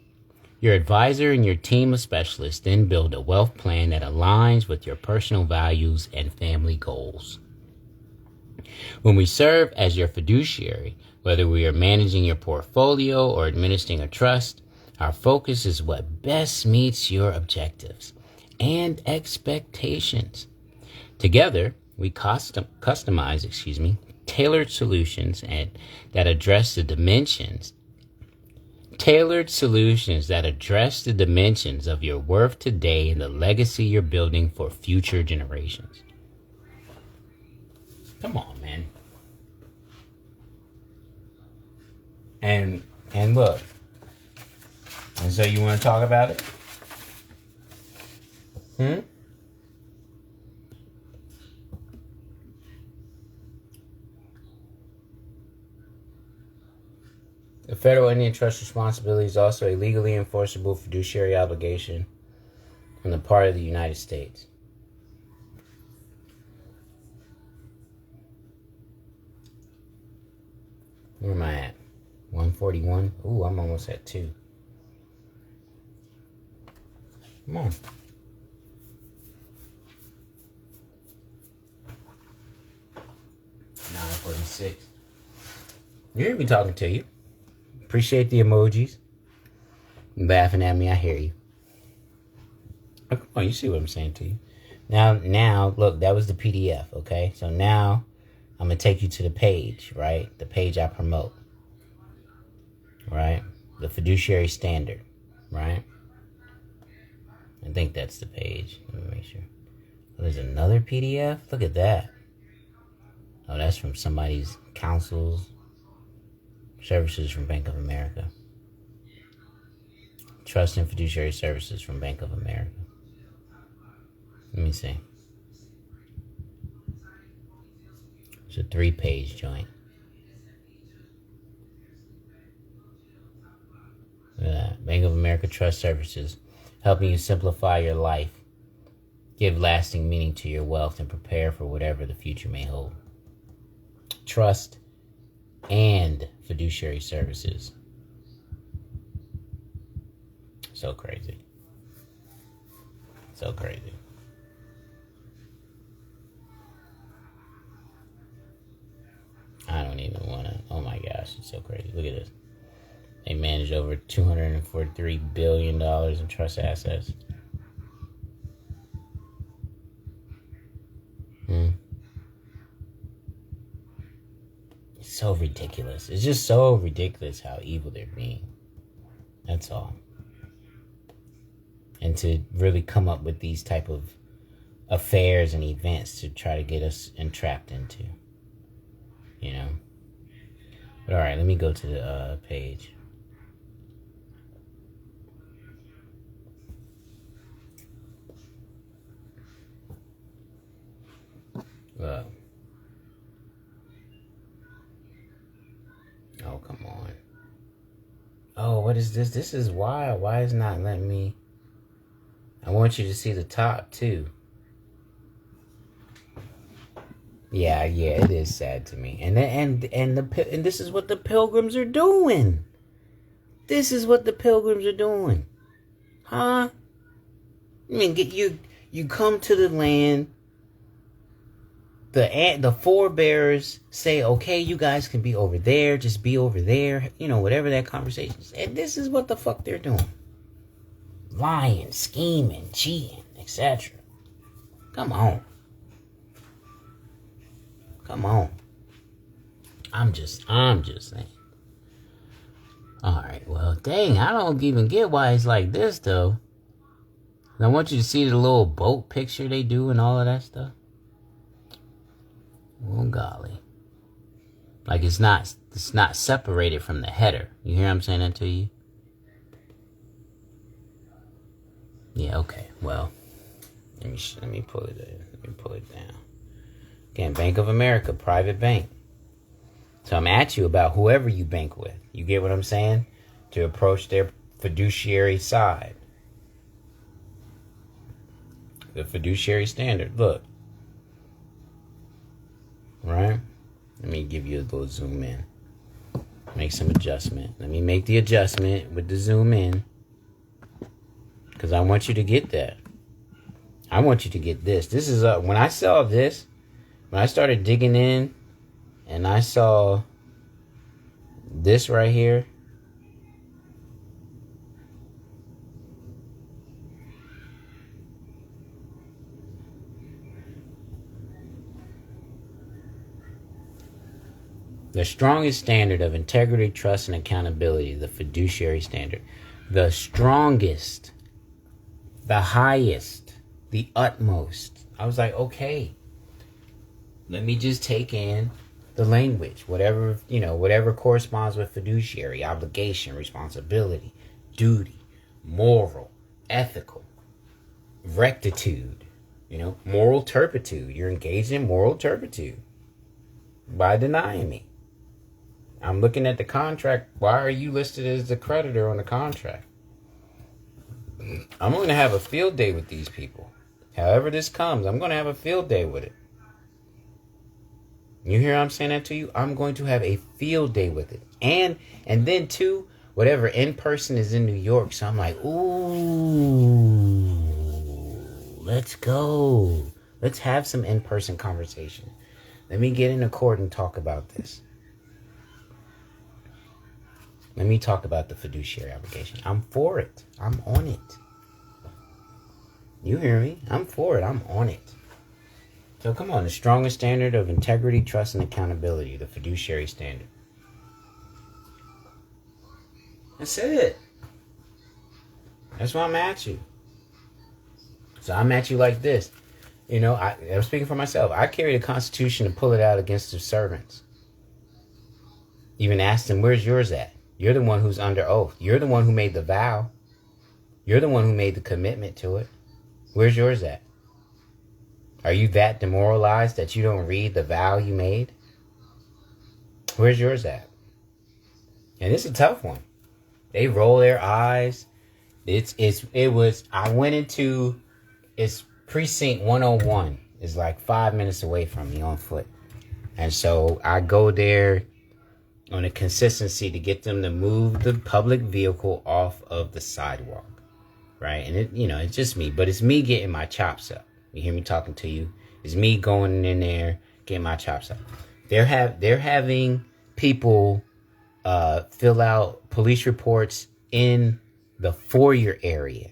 Your advisor and your team of specialists then build a wealth plan that aligns with your personal values and family goals. When we serve as your fiduciary, whether we are managing your portfolio or administering a trust, our focus is what best meets your objectives and expectations. Together, we customize, tailored solutions that address the dimensions of your worth today and the legacy you're building for future generations. Come on, man. And look. And so you want to talk about it? The federal Indian trust responsibility is also a legally enforceable fiduciary obligation on the part of the United States. Where am I at? 141? Ooh, I'm almost at 2. Come on. 946. You hear me talking to you. Appreciate the emojis. You laughing at me, I hear you. Oh, come on, you see what I'm saying to you. Now, look, that was the PDF, okay? So now, I'm going to take you to the page, right? The page I promote, right? The fiduciary standard, right? I think that's the page. Let me make sure. Oh, there's another PDF? Look at that. Oh, that's from somebody's counsel's services from Bank of America. Trust and fiduciary services from Bank of America. Let me see. It's a 3-page joint. Look at that. Bank of America Trust Services, helping you simplify your life, give lasting meaning to your wealth, and prepare for whatever the future may hold. Trust and fiduciary services. So crazy. So crazy. I don't even want to. Oh my gosh, it's so crazy. Look at this. They manage over $243 billion in trust assets. It's so ridiculous. It's just so ridiculous how evil they're being. That's all. And to really come up with these type of affairs and events to try to get us entrapped into. You know? But alright, let me go to the page. Oh, come on. Oh, what is this? This is why. Why is not letting me? I want you to see the top too. Yeah, it is sad to me. And this is what the pilgrims are doing. This is what the pilgrims are doing. Huh? I mean, you come to the land. The forebears say, okay, you guys can be over there. Just be over there. You know, whatever that conversation is. And this is what the fuck they're doing. Lying, scheming, cheating, etc. Come on. Come on. I'm just saying. Alright, well, dang, I don't even get why it's like this, though. And I want you to see the little boat picture they do and all of that stuff. Oh, golly. Like, it's not separated from the header. You hear I'm saying that to you? Yeah, okay. Well, let me pull it in. Let me pull it down. Again, Bank of America, private bank. So I'm at you about whoever you bank with. You get what I'm saying? To approach their fiduciary side. The fiduciary standard. Look. Right? Let me give you a little zoom in. Make some adjustment. Let me make the adjustment with the zoom in. Because I want you to get that. I want you to get this. This is when I saw this, when I started digging in and I saw this right here. The strongest standard of integrity, trust, and accountability, the fiduciary standard. The strongest, the highest, the utmost. I was like, okay, let me just take in the language, whatever corresponds with fiduciary, obligation, responsibility, duty, moral, ethical, rectitude, moral turpitude. You're engaged in moral turpitude by denying me. I'm looking at the contract. Why are you listed as the creditor on the contract? I'm going to have a field day with these people. However this comes, I'm going to have a field day with it. You hear I'm saying that to you? I'm going to have a field day with it. And then too, whatever in person is in New York. So I'm like, ooh, let's go. Let's have some in-person conversation. Let me get in court and talk about this. Let me talk about the fiduciary obligation. I'm for it. I'm on it. You hear me? I'm for it. I'm on it. So come on, the strongest standard of integrity, trust, and accountability, the fiduciary standard. That's it. That's why I'm at you. So I'm at you like this. I'm speaking for myself. I carry the Constitution to pull it out against the servants. Even asked them, where's yours at? You're the one who's under oath. You're the one who made the vow. You're the one who made the commitment to it. Where's yours at? Are you that demoralized that you don't read the vow you made? Where's yours at? And it's a tough one. They roll their eyes. I went into, it's precinct 101. It's like 5 minutes away from me on foot. And so I go there on a consistency to get them to move the public vehicle off of the sidewalk. Right? And it's just me, but it's me getting my chops up. You hear me talking to you? It's me going in there, getting my chops up. They're having people fill out police reports in the foyer area.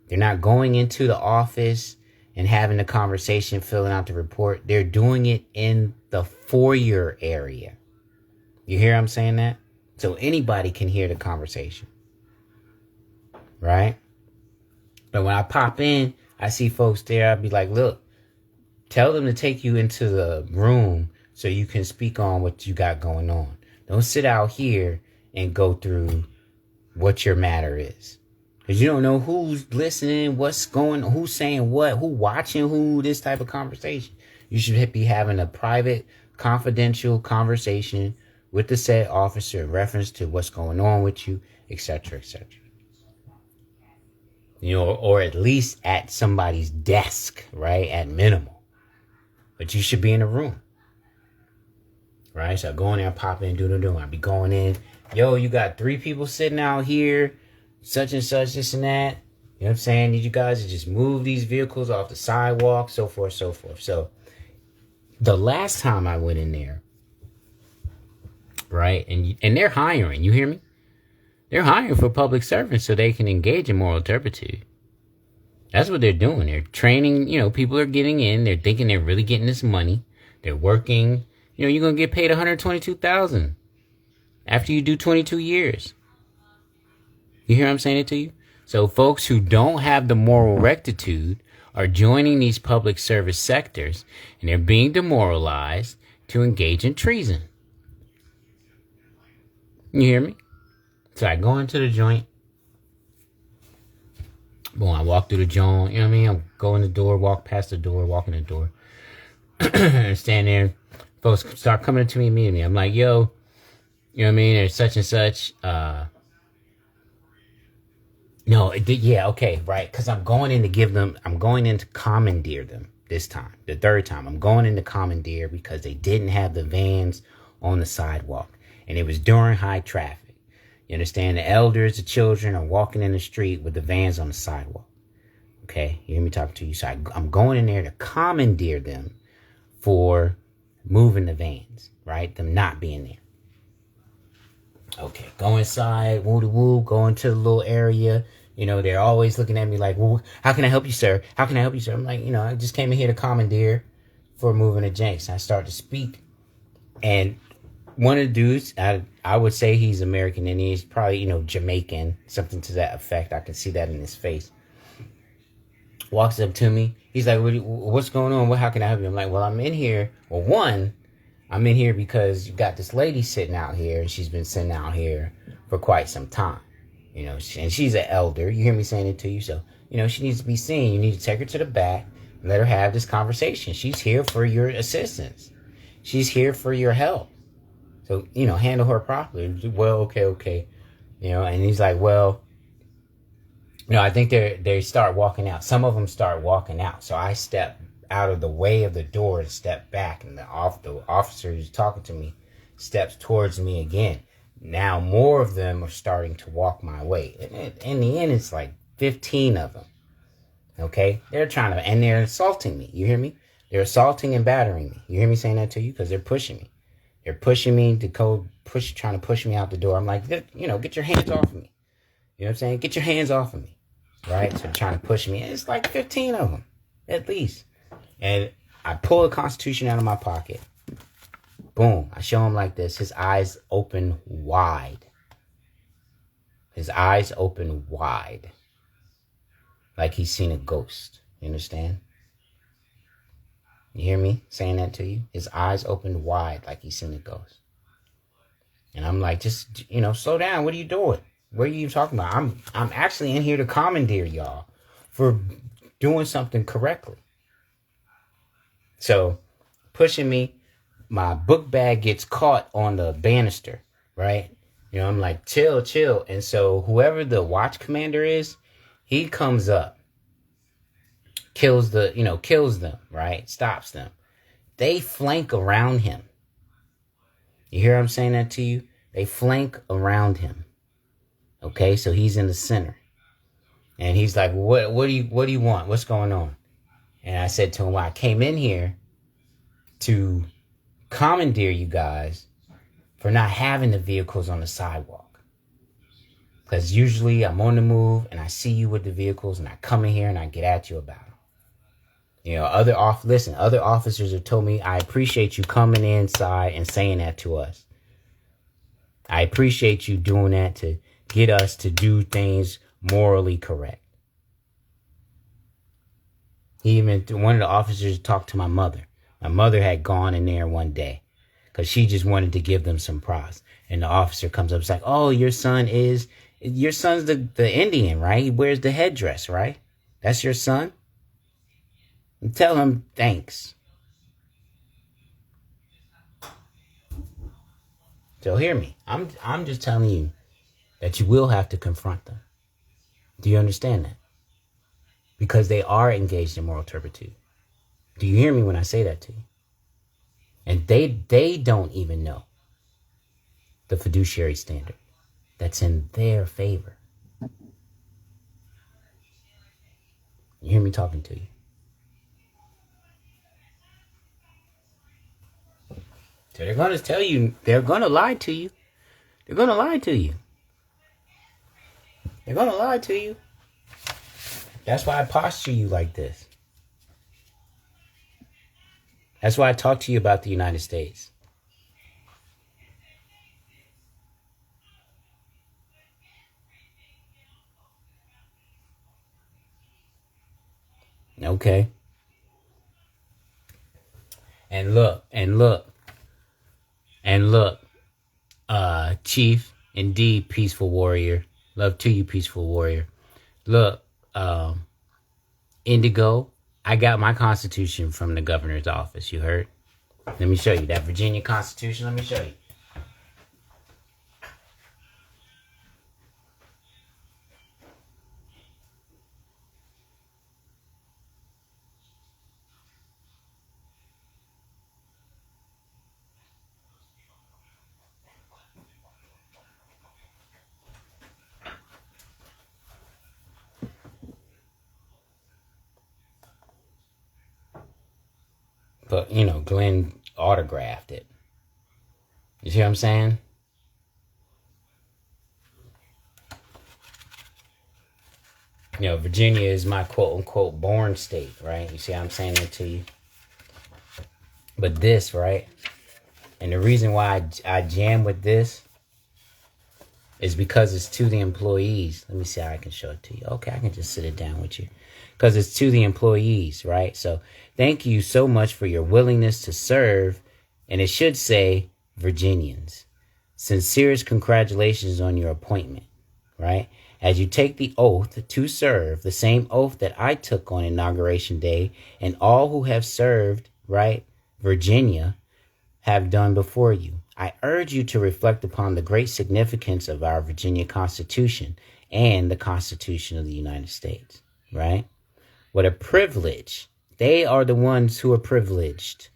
They're not going into the office and having a conversation, filling out the report. They're doing it in the foyer area. You hear I'm saying that? So anybody can hear the conversation. Right? But when I pop in, I see folks there. I'd be like, look, tell them to take you into the room so you can speak on what you got going on. Don't sit out here and go through what your matter is. Because you don't know who's listening, what's going on, who's saying what, who watching who, this type of conversation. You should be having a private, confidential conversation with the said officer in reference to what's going on with you, etc., etc. Or at least at somebody's desk, right? At minimal. But you should be in a room. Right? So I go in there, pop in, do. I be going in. Yo, you got 3 people sitting out here, such and such, this and that. You know what I'm saying? Need you guys to just move these vehicles off the sidewalk, so forth, so forth. So the last time I went in there, right? And they're hiring, you hear me? They're hiring for public servants so they can engage in moral turpitude. That's what they're doing. They're training, people are getting in. They're thinking they're really getting this money. They're working. You're going to get paid $122,000 after you do 22 years. You hear I'm saying it to you? So folks who don't have the moral rectitude are joining these public service sectors and they're being demoralized to engage in treason. You hear me? So I go into the joint. Boom, I walk through the joint. You know what I mean? I go in the door, walk past the door, walk in the door. Stand there. Folks start coming to me immediately. I'm like, yo, you know what I mean? There's such and such. Okay, right. Because I'm going in to commandeer them this time. The third time. I'm going in to commandeer because they didn't have the vans on the sidewalk. And it was during high traffic. You understand? The elders, the children are walking in the street with the vans on the sidewalk. Okay, you hear me talking to you. So I'm going in there to commandeer them for moving the vans, right? Them not being there. Okay, go inside, woo-de-woo, go into the little area. You know, they're always looking at me like, well, how can I help you, sir? How can I help you, sir? I'm like, I just came in here to commandeer for moving the janks. I start to speak. And one of the dudes, I would say he's American and he's probably, Jamaican, something to that effect. I can see that in his face. Walks up to me. He's like, what's going on? How can I help you? I'm like, well, I'm in here. Well, one, I'm in here because you got this lady sitting out here, and she's been sitting out here for quite some time. And she's an elder. You hear me saying it to you. So, she needs to be seen. You need to take her to the back and let her have this conversation. She's here for your assistance. She's here for your help. So, handle her properly. Well, okay. And he's like, well, I think they start walking out. Some of them start walking out. So I step out of the way of the door and step back. And the officer who's talking to me steps towards me again. Now more of them are starting to walk my way. In the end, it's like 15 of them. Okay? They're and they're insulting me. You hear me? They're assaulting and battering me. You hear me saying that to you? Because they're pushing me. They're pushing me to trying to push me out the door. I'm like, get your hands off of me. You know what I'm saying? Get your hands off of me. Right? So they're trying to push me. It's like 15 of them, at least. And I pull a Constitution out of my pocket. Boom. I show him like this. His eyes open wide. His eyes open wide. Like he's seen a ghost. You understand? You hear me saying that to you? His eyes opened wide like he's seen a ghost. And I'm like, just, slow down. What are you doing? What are you talking about? I'm actually in here to commandeer y'all for doing something correctly. So, pushing me, my book bag gets caught on the banister, right? I'm like, chill. And so, whoever the watch commander is, he comes up, kills them, right? Stops them. They flank around him. You hear I'm saying that to you? They flank around him. Okay, so he's in the center. And he's like, what do you want? What's going on? And I said to him, well, I came in here to commandeer you guys for not having the vehicles on the sidewalk. Because usually I'm on the move and I see you with the vehicles and I come in here and I get at you about them. Other officers have told me, I appreciate you coming inside and saying that to us. I appreciate you doing that to get us to do things morally correct. One of the officers talked to my mother. My mother had gone in there one day because she just wanted to give them some props. And the officer comes up and is like, oh, your son's the Indian, right? He wears the headdress, right? That's your son? And tell him thanks. So hear me. I'm just telling you that you will have to confront them. Do you understand that? Because they are engaged in moral turpitude. Do you hear me when I say that to you? And they don't even know the fiduciary standard that's in their favor. You hear me talking to you? So they're going to tell you, they're going to lie to you. They're going to lie to you. They're going to lie to you. That's why I posture you like this. That's why I talk to you about the United States. Okay. And look, Chief, indeed, peaceful warrior. Love to you, peaceful warrior. Look, Indigo, I got my Constitution from the governor's office. You heard? Let me show you that Virginia Constitution. Let me show you. Glenn autographed it. You see what I'm saying? Virginia is my quote-unquote born state, right? You see how I'm saying that to you? But this, right? And the reason why I jam with this is because it's to the employees. Let me see how I can show it to you. Okay, I can just sit it down with you. Because it's to the employees, right? So thank you so much for your willingness to serve. And it should say Virginians. Sincerest congratulations on your appointment, right? As you take the oath to serve, the same oath that I took on Inauguration Day, and all who have served, right, Virginia, have done before you. I urge you to reflect upon the great significance of our Virginia Constitution and the Constitution of the United States, right? What a privilege. They are the ones who are privileged.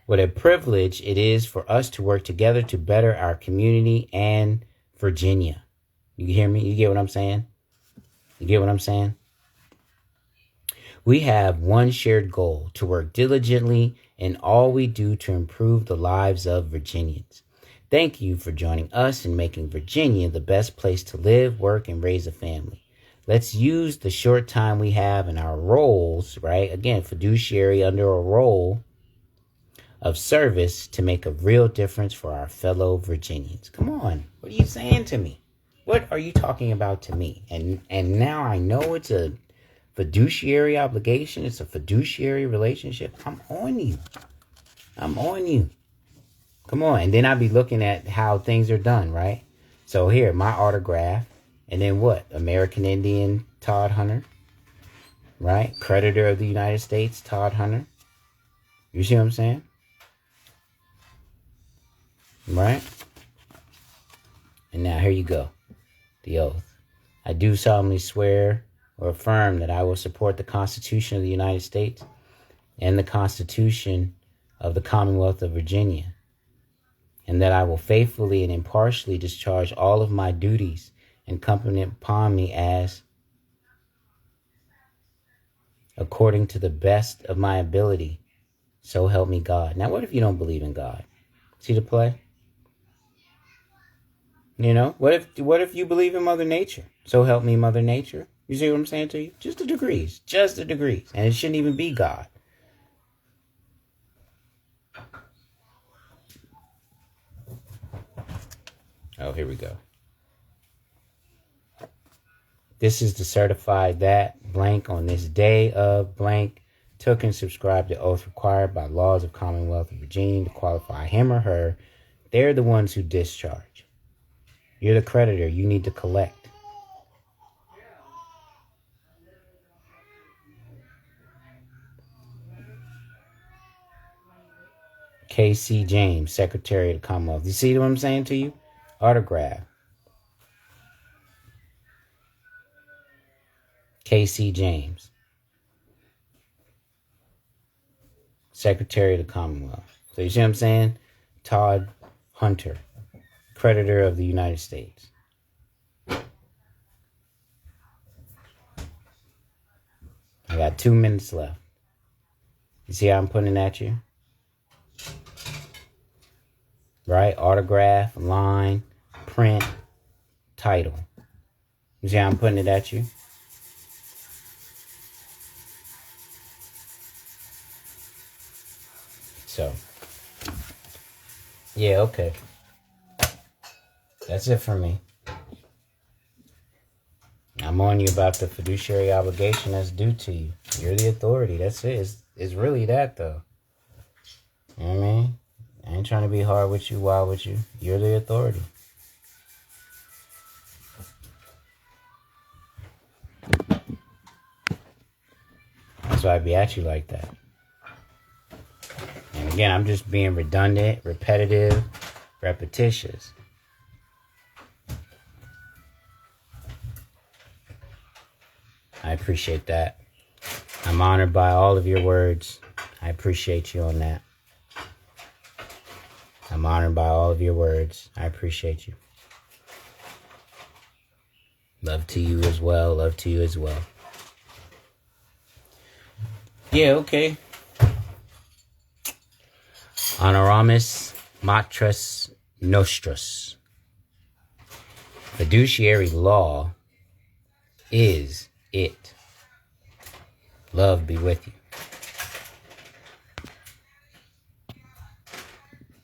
What a privilege it is for us to work together to better our community and Virginia. You hear me? You get what I'm saying? You get what I'm saying? We have one shared goal: to work diligently in all we do to improve the lives of Virginians. Thank you for joining us in making Virginia the best place to live, work, and raise a family. Let's use the short time we have in our roles, right? Again, fiduciary under a role of service to make a real difference for our fellow Virginians. Come on. What are you saying to me? What are you talking about to me? And now I know it's a fiduciary obligation. It's a fiduciary relationship. I'm on you. I'm on you. Come on. And then I'll be looking at how things are done, right? So here, my autograph. And then what? American Indian Todd Hunter. Right? Creditor of the United States, Todd Hunter. You see what I'm saying? Right? And now here you go. The oath. I do solemnly swear or affirm that I will support the Constitution of the United States and the Constitution of the Commonwealth of Virginia, and that I will faithfully and impartially discharge all of my duties incumbent upon me as according to the best of my ability. So help me God. Now, what if you don't believe in God? See the play? What if you believe in Mother Nature? So help me, Mother Nature. You see what I'm saying to you? Just the degrees. Just the degrees. And it shouldn't even be God. Oh, here we go. This is the certified that blank on this day of blank took and subscribed the oath required by laws of Commonwealth of Virginia to qualify him or her. They're the ones who discharge. You're the creditor. You need to collect. K.C. James, Secretary of the Commonwealth. You see what I'm saying to you? Autograph. K.C. James, Secretary of the Commonwealth. So you see what I'm saying? Todd Hunter, Creditor of the United States. I got 2 minutes left. You see how I'm putting it at you? Right? Autograph, line, print, title. You see how I'm putting it at you? So, yeah, okay. That's it for me. I'm on you about the fiduciary obligation that's due to you. You're the authority. That's it. It's really that, though. You know what I mean? I ain't trying to be hard with you, wild with you. You're the authority. That's why I be at you like that. And again, I'm just being redundant, repetitive, repetitious. I appreciate that. I'm honored by all of your words. I appreciate you on that. I'm honored by all of your words. I appreciate you. Love to you as well. Love to you as well. Yeah, okay. Honoramus matras nostros. Fiduciary law is it. Love be with you.